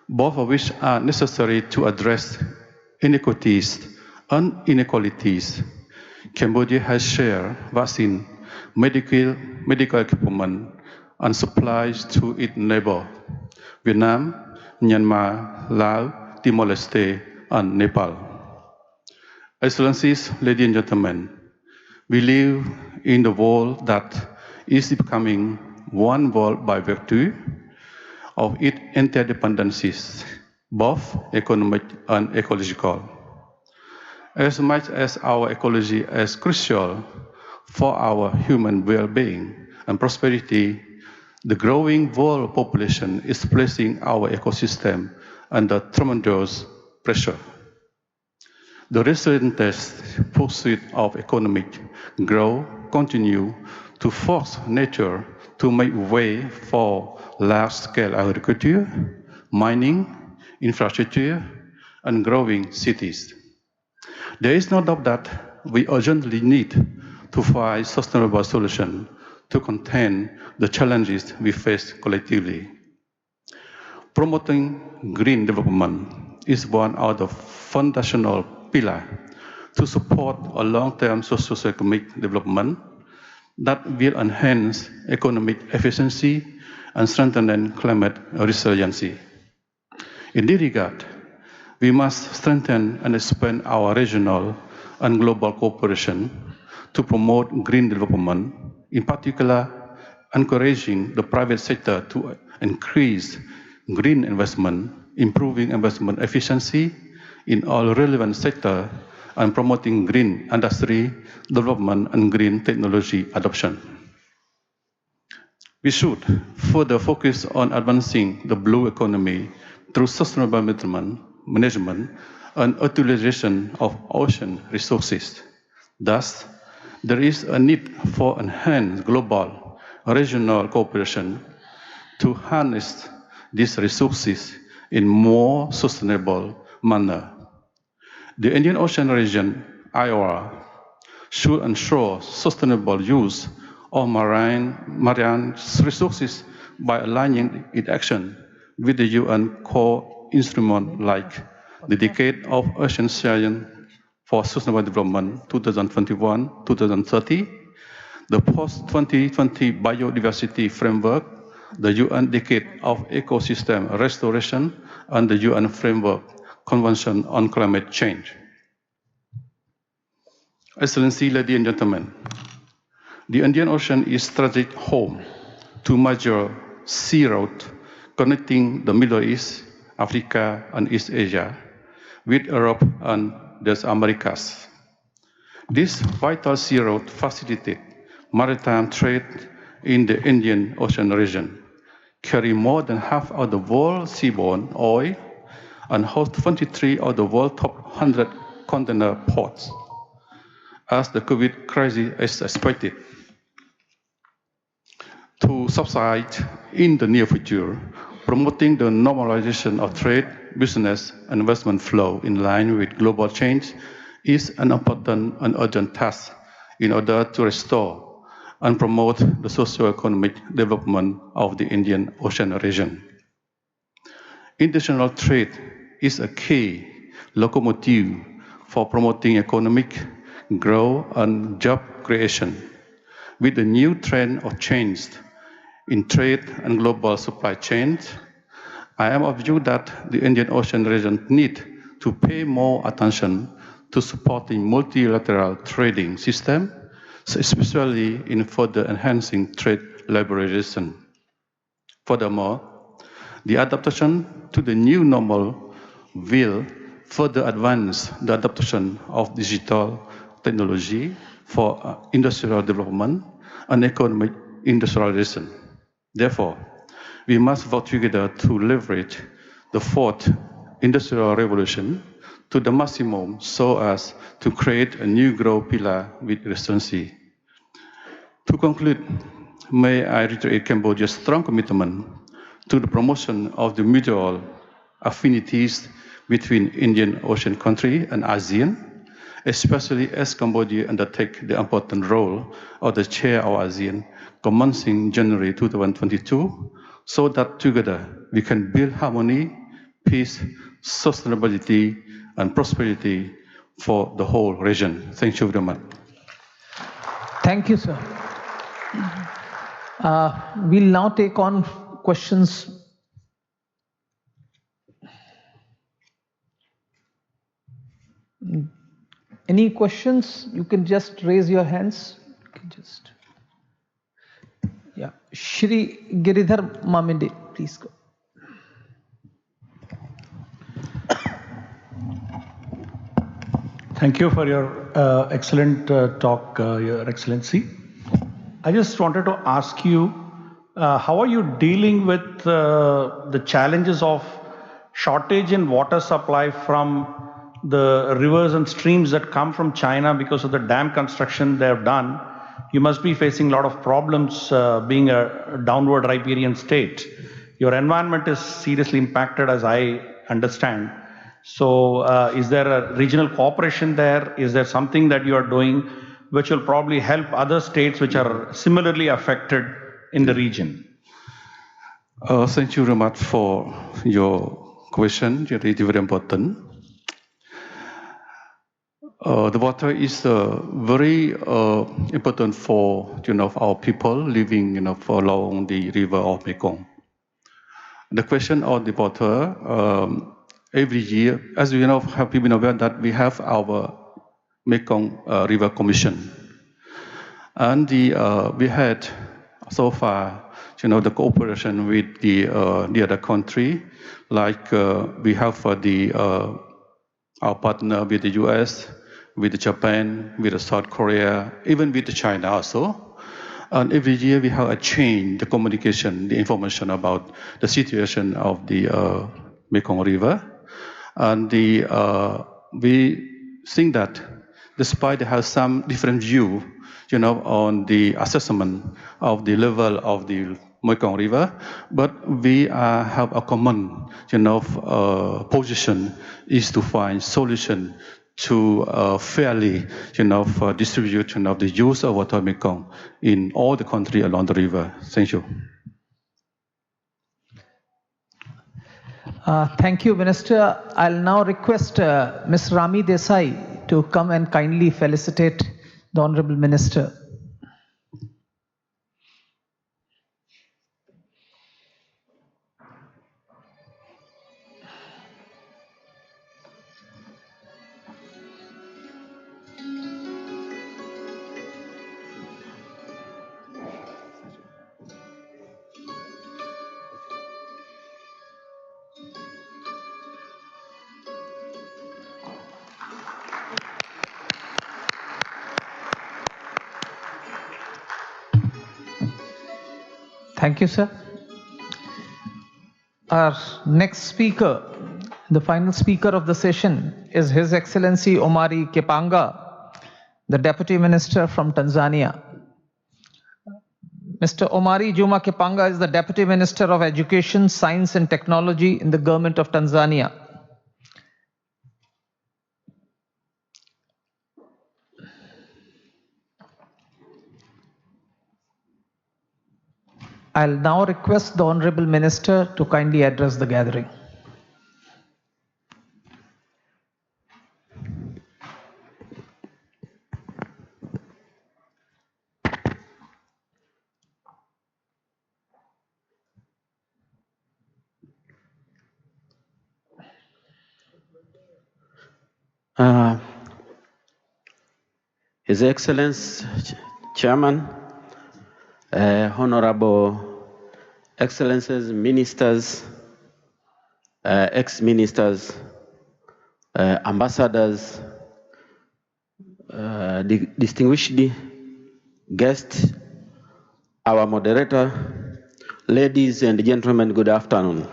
both of which are necessary to address inequities and inequalities, Cambodia has shared vaccine, medical equipment, and supplies to its neighbors, Vietnam, Myanmar, Laos, Timor-Leste, and Nepal. Excellencies, ladies and gentlemen, we live in a world that is becoming one world by virtue of its interdependencies, both economic and ecological. As much as our ecology is crucial for our human well-being and prosperity, the growing world population is placing our ecosystem under tremendous pressure. The relentless pursuit of economic growth continue to force nature to make way for large-scale agriculture, mining, infrastructure, and growing cities. There is no doubt that we urgently need to find sustainable solutions to contain the challenges we face collectively. Promoting green development is one of the foundational pillars to support a long-term socio-economic development that will enhance economic efficiency and strengthen climate resiliency. In this regard, we must strengthen and expand our regional and global cooperation to promote green development, in particular, encouraging the private sector to increase green investment, improving investment efficiency in all relevant sectors, and promoting green industry development and green technology adoption. We should further focus on advancing the blue economy through sustainable management and utilization of ocean resources. Thus, there is a need for enhanced global regional cooperation to harness these resources in more sustainable manner. The Indian Ocean region, IOR, should ensure sustainable use of marine resources by aligning its action with the UN core instruments like the Decade of Ocean Science for Sustainable Development 2021-2030, the post-2020 Biodiversity Framework, the UN Decade of Ecosystem Restoration, and the UN Framework Convention on Climate Change. Excellency, ladies and gentlemen, the Indian Ocean is strategic home to major sea routes connecting the Middle East, Africa, and East Asia with Europe and the Americas. This vital sea route facilitates maritime trade in the Indian Ocean region, carry more than half of the world's seaborne oil, and host 23 of the world's top 100 container ports, as the COVID crisis is expected to subside in the near future. Promoting the normalization of trade, business, and investment flow in line with global change is an important and urgent task in order to restore and promote the socio-economic development of the Indian Ocean region. International trade is a key locomotive for promoting economic growth and job creation. With the new trend of change in trade and global supply chains, I am of view that the Indian Ocean region needs to pay more attention to supporting multilateral trading system, especially in further enhancing trade liberalization. Furthermore, the adaptation to the new normal will further advance the adaptation of digital technology for industrial development and economic industrialization. Therefore, we must work together to leverage the fourth industrial revolution to the maximum so as to create a new growth pillar with resiliency. To conclude, may I reiterate Cambodia's strong commitment to the promotion of the mutual affinities between Indian Ocean countries and ASEAN, especially as Cambodia undertakes the important role of the chair of ASEAN commencing January 2022, so that together we can build harmony, peace, sustainability, and prosperity for the whole region. Thank you very much. Thank you, sir. We'll now take on questions. Any questions? You can just raise your hands. You can just. Yeah, Shri Giridhar Maminde, please go. Thank you for your excellent talk, Your Excellency. I just wanted to ask you, how are you dealing with the challenges of shortage in water supply from the rivers and streams that come from China because of the dam construction they have done? You must be facing a lot of problems being a downward riparian state. Your environment is seriously impacted, as I understand. So is there a regional cooperation there? Is there something that you are doing which will probably help other states which are similarly affected in the region? Thank you very much for your question. It is very important. The water is very important for our people living along the river of Mekong. The question of the water every year, as you have been aware that we have our Mekong River Commission, and we had so far the cooperation with the other country, like we have our partner with the US, with Japan, with South Korea, even with China also. And every year we have a change, the communication, the information about the situation of the Mekong River. And we think that despite they have some different view, on the assessment of the level of the Mekong River, but we have a common, position is to find solution to fairly, distribution of the use of water Mekong in all the country along the river. Thank you. Thank you, Minister. I'll now request Ms. Rami Desai to come and kindly felicitate the Honorable Minister. Thank you, sir. Our next speaker, the final speaker of the session, is His Excellency Omari Kipanga, the Deputy Minister from Tanzania. Mr. Omari Juma Kipanga is the Deputy Minister of Education, Science and Technology in the Government of Tanzania. I'll now request the Honorable Minister to kindly address the gathering. His Excellency Chairman, Honorable Excellencies, Ministers, ex-ministers, ambassadors, distinguished guests, our moderator, ladies and gentlemen, good afternoon.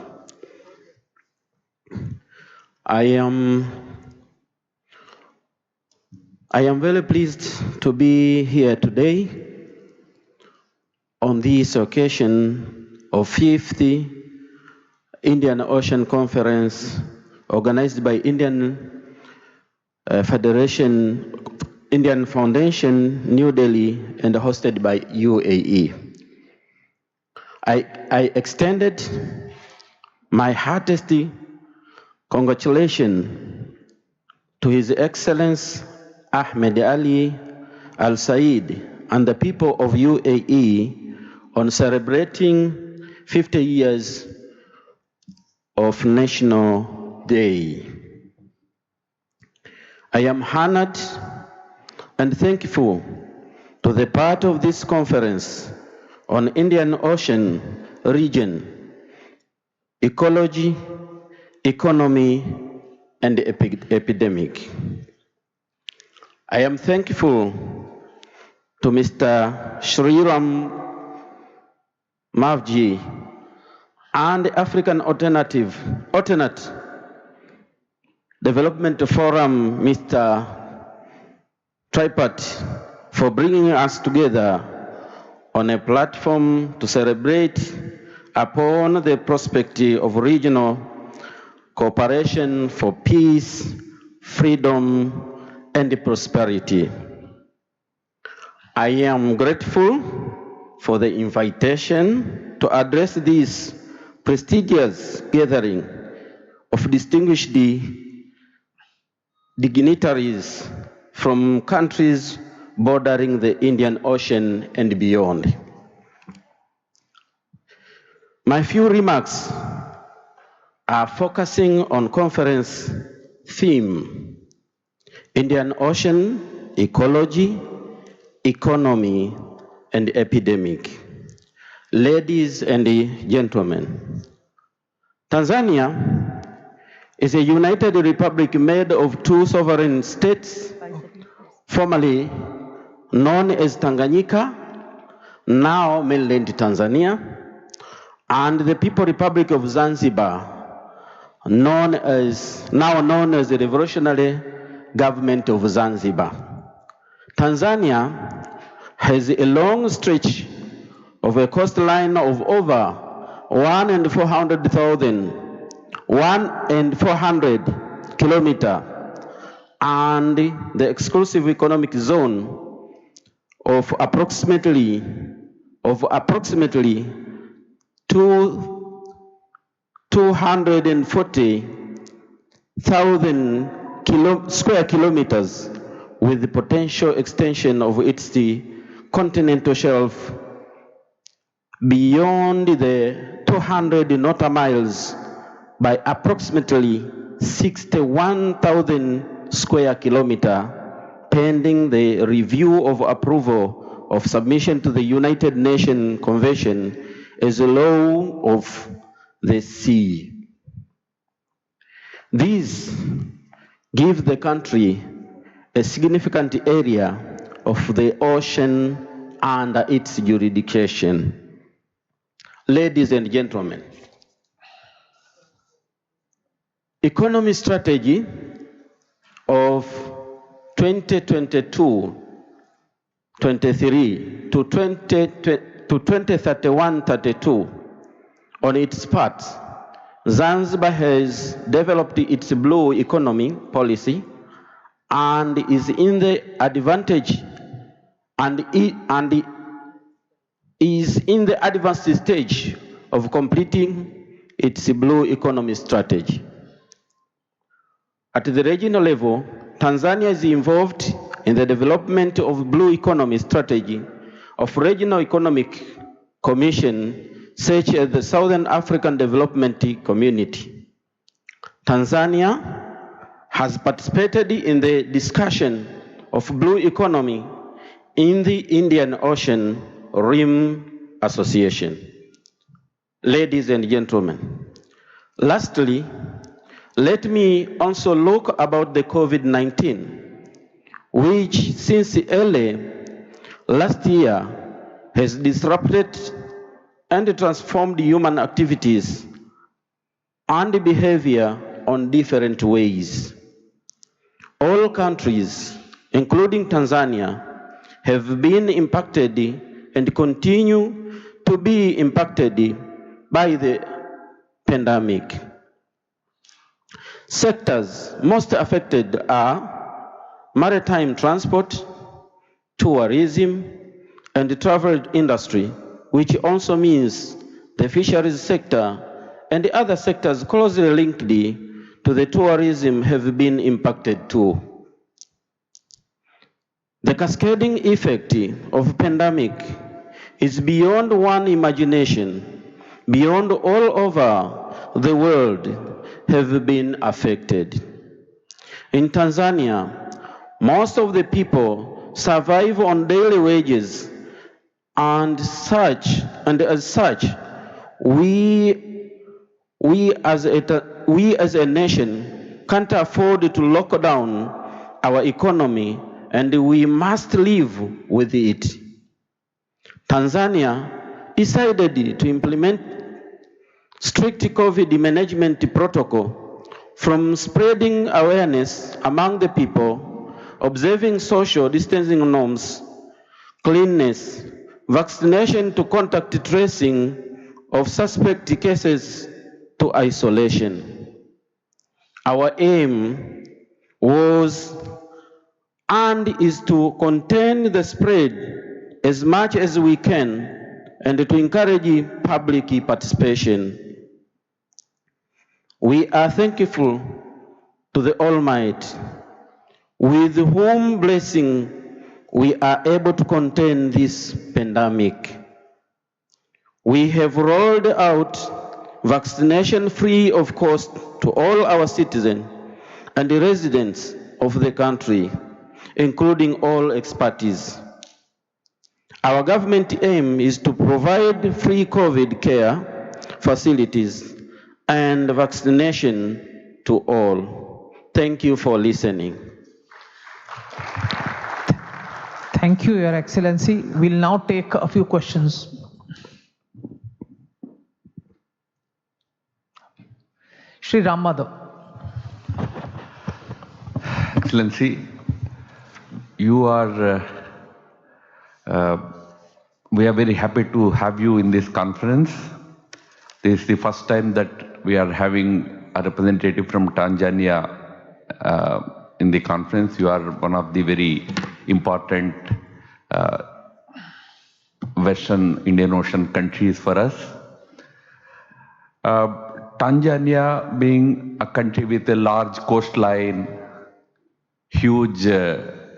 I am very pleased to be here today on this occasion of 5th Indian Ocean Conference organized by Indian Indian Foundation, New Delhi, and hosted by UAE. I extended my heartiest congratulations to His Excellency Ahmed Ali Al Said and the people of UAE on celebrating 50 years of National Day. I am honored and thankful to the part of this conference on Indian Ocean region, ecology, economy, and epidemic. I am thankful to Mr. Shriram Mavji and the African Alternate Development Forum, Mr. Tripat, for bringing us together on a platform to celebrate upon the prospect of regional cooperation for peace, freedom, and prosperity. I am grateful for the invitation to address this prestigious gathering of distinguished dignitaries from countries bordering the Indian Ocean and beyond. My few remarks are focusing on conference theme: Indian Ocean, ecology, economy, and epidemic. Ladies and gentlemen, Tanzania is a united republic made of two sovereign states, formerly known as Tanganyika, now mainland Tanzania, and the People Republic of Zanzibar, now known as the Revolutionary Government of Zanzibar. Tanzania has a long stretch of a coastline of over 1,400 kilometers and the exclusive economic zone of approximately 240,000 square kilometers, with the potential extension of its continental shelf beyond the 200 nautical miles by approximately 61,000 square kilometers, pending the review of approval of submission to the United Nations Convention as a law of the sea. This gives the country a significant area of the ocean under its jurisdiction. Ladies and gentlemen, economy strategy of 2022-23 to 2031-32. On its part, Zanzibar has developed its blue economy policy and is in the advantage is in the advanced stage of completing its blue economy strategy. At the regional level, Tanzania is involved in the development of blue economy strategy of Regional Economic Commission, such as the Southern African Development Community. Tanzania has participated in the discussion of blue economy in the Indian Ocean Rim Association. Ladies and gentlemen, lastly, let me also look about the COVID-19, which since early last year has disrupted and transformed human activities and behavior on different ways. All countries, including Tanzania, have been impacted and continue to be impacted by the pandemic. Sectors most affected are maritime transport, tourism, and the travel industry, which also means the fisheries sector and the other sectors closely linked to the tourism have been impacted too. The cascading effect of pandemic is beyond one imagination, beyond all over the world have been affected. In Tanzania, most of the people survive on daily wages, and as such, we as a nation can't afford to lock down our economy, and we must live with it. Tanzania decided to implement strict COVID management protocol, from spreading awareness among the people, observing social distancing norms, cleanliness, vaccination to contact tracing of suspect cases to isolation. Our aim was and is to contain the spread as much as we can and to encourage public participation. We are thankful to the Almighty, with whom blessing we are able to contain this pandemic. We have rolled out vaccination free of cost to all our citizens and the residents of the country, including all expertise. Our government aim is to provide free COVID care facilities and vaccination to all. Thank you for listening. Thank you, Your Excellency. We'll now take a few questions. Shri Ram Madhav. Excellency, you are, we are very happy to have you in this conference. This is the first time that we are having a representative from Tanzania in the conference. You are one of the very important Western Indian Ocean countries for us. Tanzania being a country with a large coastline, huge,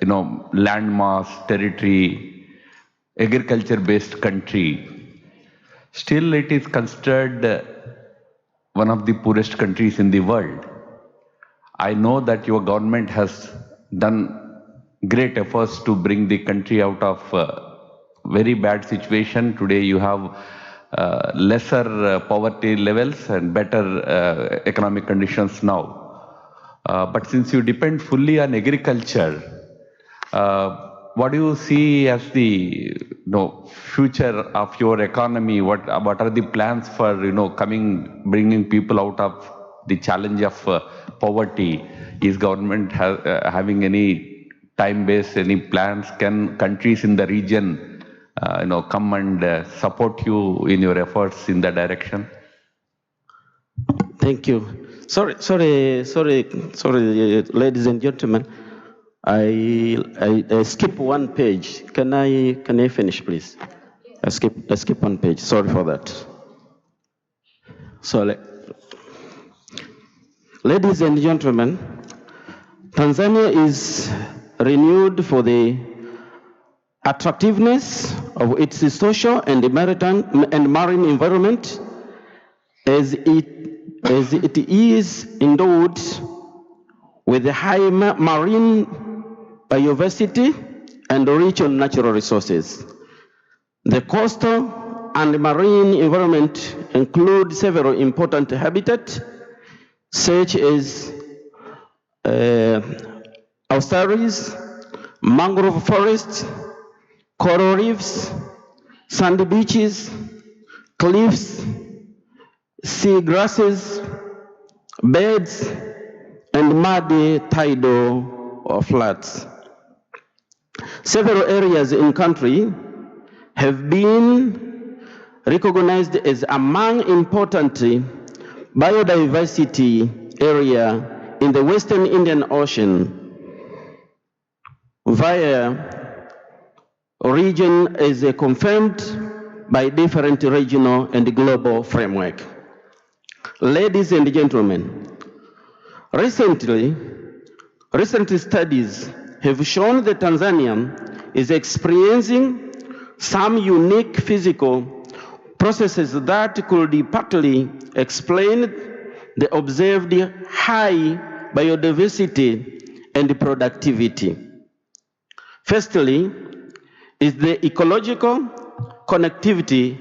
landmass, territory, agriculture-based country, still it is considered one of the poorest countries in the world. I know that your government has done great efforts to bring the country out of very bad situation. Today you have lesser poverty levels and better economic conditions now. But since you depend fully on agriculture, what do you see as the future of your economy? What are the plans for bringing people out of the challenge of poverty? Is government having any time-based any plans? Can countries in the region come and support you in your efforts in that direction? Thank you. Sorry, ladies and gentlemen. I skip one page. Can I finish, please? I skip one page. Sorry for that. So, ladies and gentlemen, Tanzania is renewed for the attractiveness of its social and maritime and marine environment, as it is endowed with a high marine biodiversity and rich on natural resources. The coastal and marine environment include several important habitats, such as ossaries, mangrove forests, coral reefs, sandy beaches, cliffs, sea grasses, beds, and muddy tidal floods. Several areas in country have been recognized as among important biodiversity area in the Western Indian Ocean via region as confirmed by different regional and global framework. Ladies and gentlemen, recent studies have shown that Tanzania is experiencing some unique physical processes that could partly explain the observed high biodiversity and productivity. Firstly, is the ecological connectivity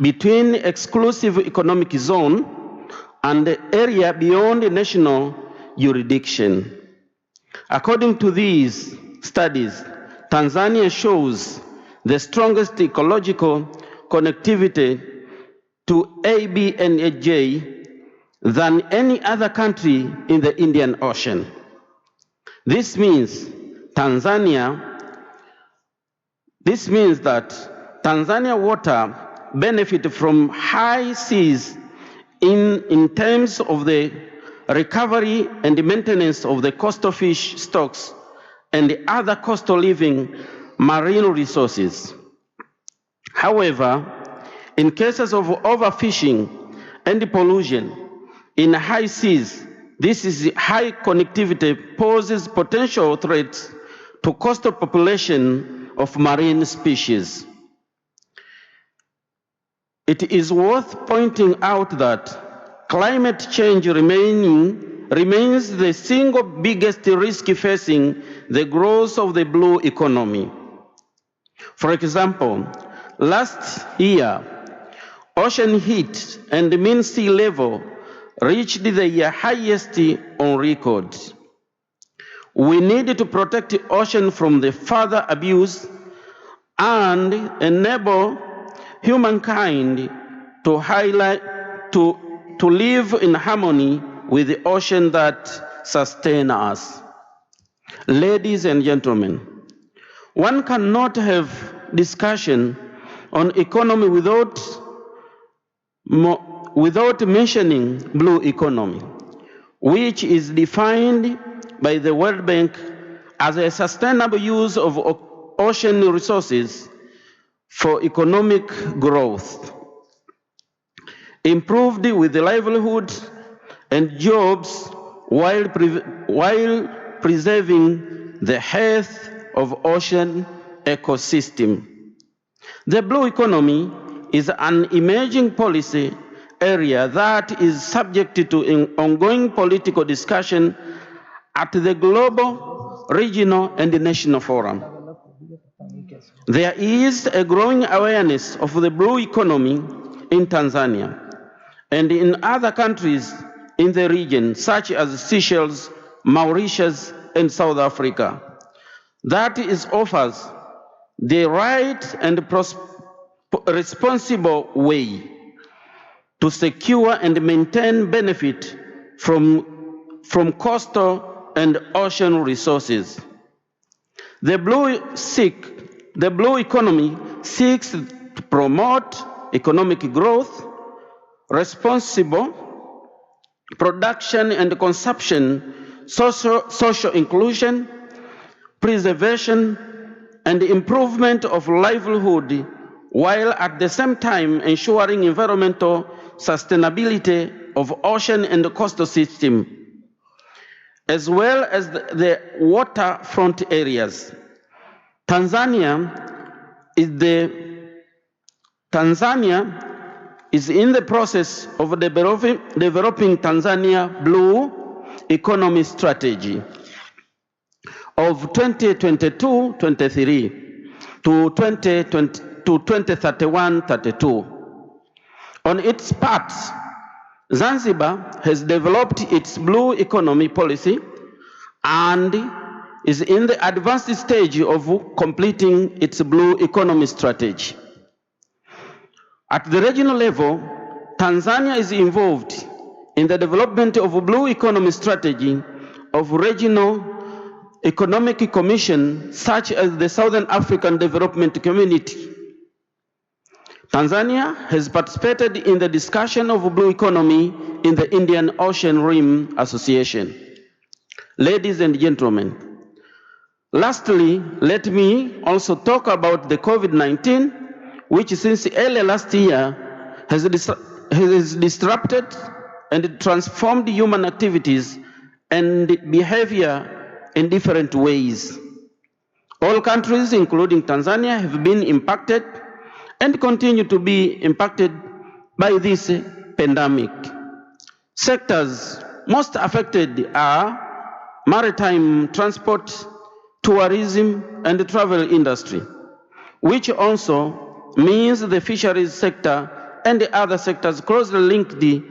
between exclusive economic zone and the area beyond national jurisdiction. According to these studies, Tanzania shows the strongest ecological connectivity to ABNJ than any other country in the Indian Ocean. This means that Tanzania water benefit from high seas in terms of the recovery and maintenance of the coastal fish stocks and the other coastal living marine resources. However, in cases of overfishing and pollution in high seas, this is high connectivity poses potential threats to coastal population of marine species. It is worth pointing out that climate change remains the single biggest risk facing the growth of the blue economy. For example, last year, ocean heat and mean sea level reached the highest on record. We need to protect the ocean from the further abuse and enable humankind to live in harmony with the ocean that sustains us. Ladies and gentlemen, one cannot have discussion on economy without mentioning blue economy, which is defined by the World Bank as a sustainable use of ocean resources for economic growth. improved with livelihood and jobs while preserving the health of ocean ecosystem. The blue economy is an emerging policy area that is subject to ongoing political discussion at the global, regional, and national forum. There is a growing awareness of the blue economy in Tanzania and in other countries in the region, such as Seychelles, Mauritius, and South Africa, that it offers the right and responsible way to secure and maintain benefit from coastal and ocean resources. The blue economy seeks to promote economic growth, responsible production and consumption, social inclusion, preservation, and improvement of livelihood, while at the same time ensuring environmental sustainability of ocean and coastal system, as well as the waterfront areas. Tanzania is in the process of developing Tanzania Blue Economy Strategy of 2022-23 to 2031-32. On its part, Zanzibar has developed its blue economy policy and is in the advanced stage of completing its blue economy strategy. At the regional level, Tanzania is involved in the development of a blue economy strategy of regional economic commission, such as the Southern African Development Community. Tanzania has participated in the discussion of blue economy in the Indian Ocean Rim Association. Ladies and gentlemen, lastly, let me also talk about the COVID-19, which since early last year has disrupted and transformed human activities and behavior in different ways. All countries, including Tanzania, have been impacted and continue to be impacted by this pandemic. Sectors most affected are maritime transport, tourism, and the travel industry, which also means the fisheries sector and the other sectors closely linked to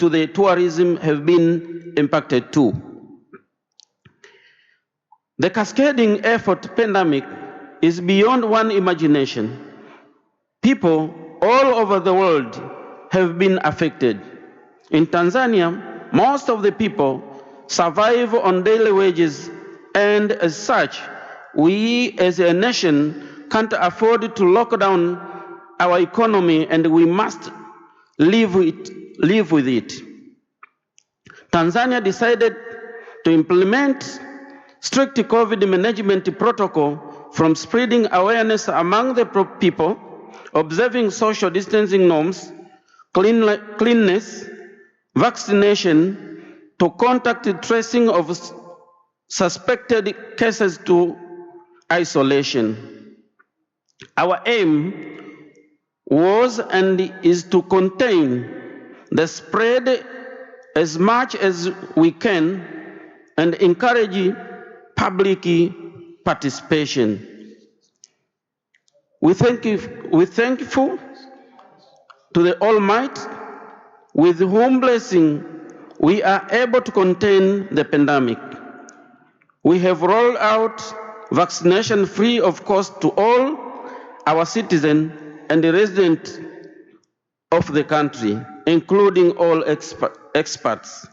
the tourism have been impacted too. The cascading effort pandemic is beyond one imagination. People all over the world have been affected. In Tanzania, most of the people survive on daily wages, and as such, we as a nation can't afford to lock down our economy, and we must live with it. Tanzania decided to implement strict COVID management protocol from spreading awareness among the people, observing social distancing norms, cleanliness, vaccination, to contact tracing of suspected cases to isolation. Our aim was and is to contain the spread as much as we can and encourage public participation. We're thankful to the Almighty, with whom blessing we are able to contain the pandemic. We have rolled out vaccination free of cost to all our citizens and the residents of the country, including all experts.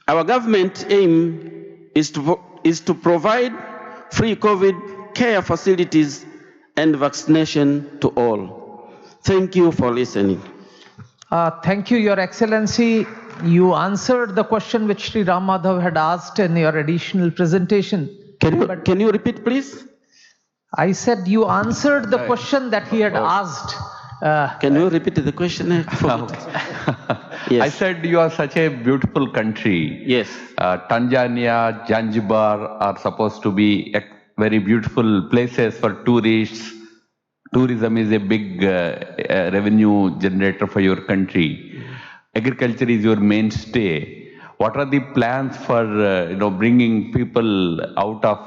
Our government aim is to provide free COVID care facilities and vaccination to all. Thank you for listening. Thank you, Your Excellency. You answered the question which Sri Ram Madhav had asked in your additional presentation. Can you repeat, please? I said you answered the question that he had asked. Can you repeat the question? Yes. I said you are such a beautiful country. Yes. Tanzania, Zanzibar are supposed to be very beautiful places for tourists. Tourism is a big revenue generator for your country. Agriculture is your mainstay. What are the plans for bringing people out of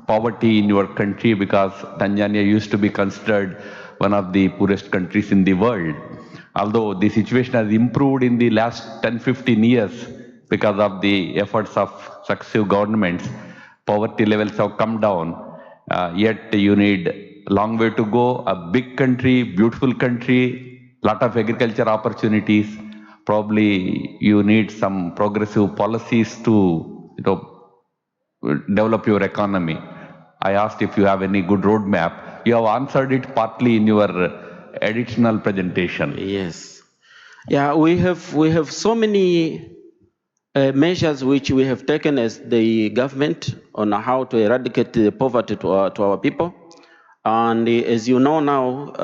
poverty in your country? Because Tanzania used to be considered one of the poorest countries in the world. Although the situation has improved in the last 10-15 years because of the efforts of successive governments, poverty levels have come down. Yet you need a long way to go. A big country, beautiful country, lot of agriculture opportunities. Probably you need some progressive policies to develop your economy. I asked if you have any good roadmap. You have answered it partly in your additional presentation. Yes. Yeah, we have so many measures which we have taken as the government on how to eradicate the poverty to our people. And as you know now,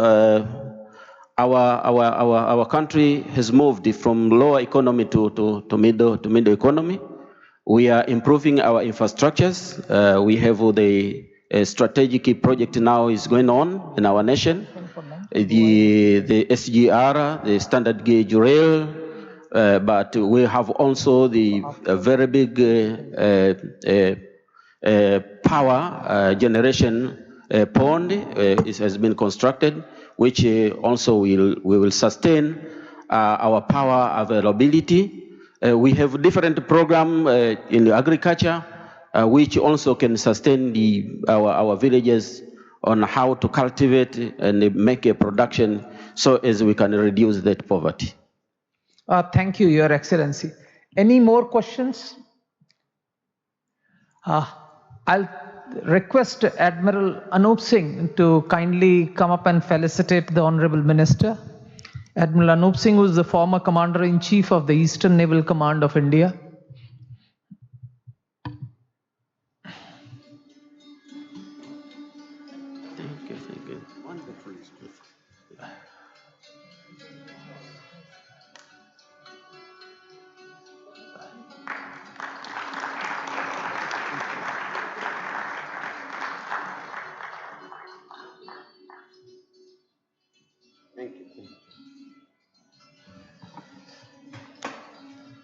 our country has moved from lower economy to middle economy. We are improving our infrastructures. We have the strategic project now is going on in our nation. The SGR, the standard gauge rail, but we have also the very big power generation pond has been constructed, which also we will sustain our power availability. We have different program in agriculture, which also can sustain our villages on how to cultivate and make a production so as we can reduce that poverty. Thank you, Your Excellency. Any more questions? I'll request Admiral Anup Singh to kindly come up and felicitate the Honorable Minister. Admiral Anup Singh, who is the former Commander-in-Chief of the Eastern Naval Command of India.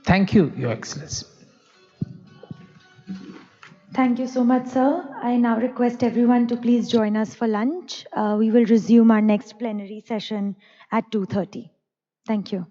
Thank you, Your Excellency. Thank you so much, sir. I now request everyone to please join us for lunch. We will resume our next plenary session at 2:30. Thank you.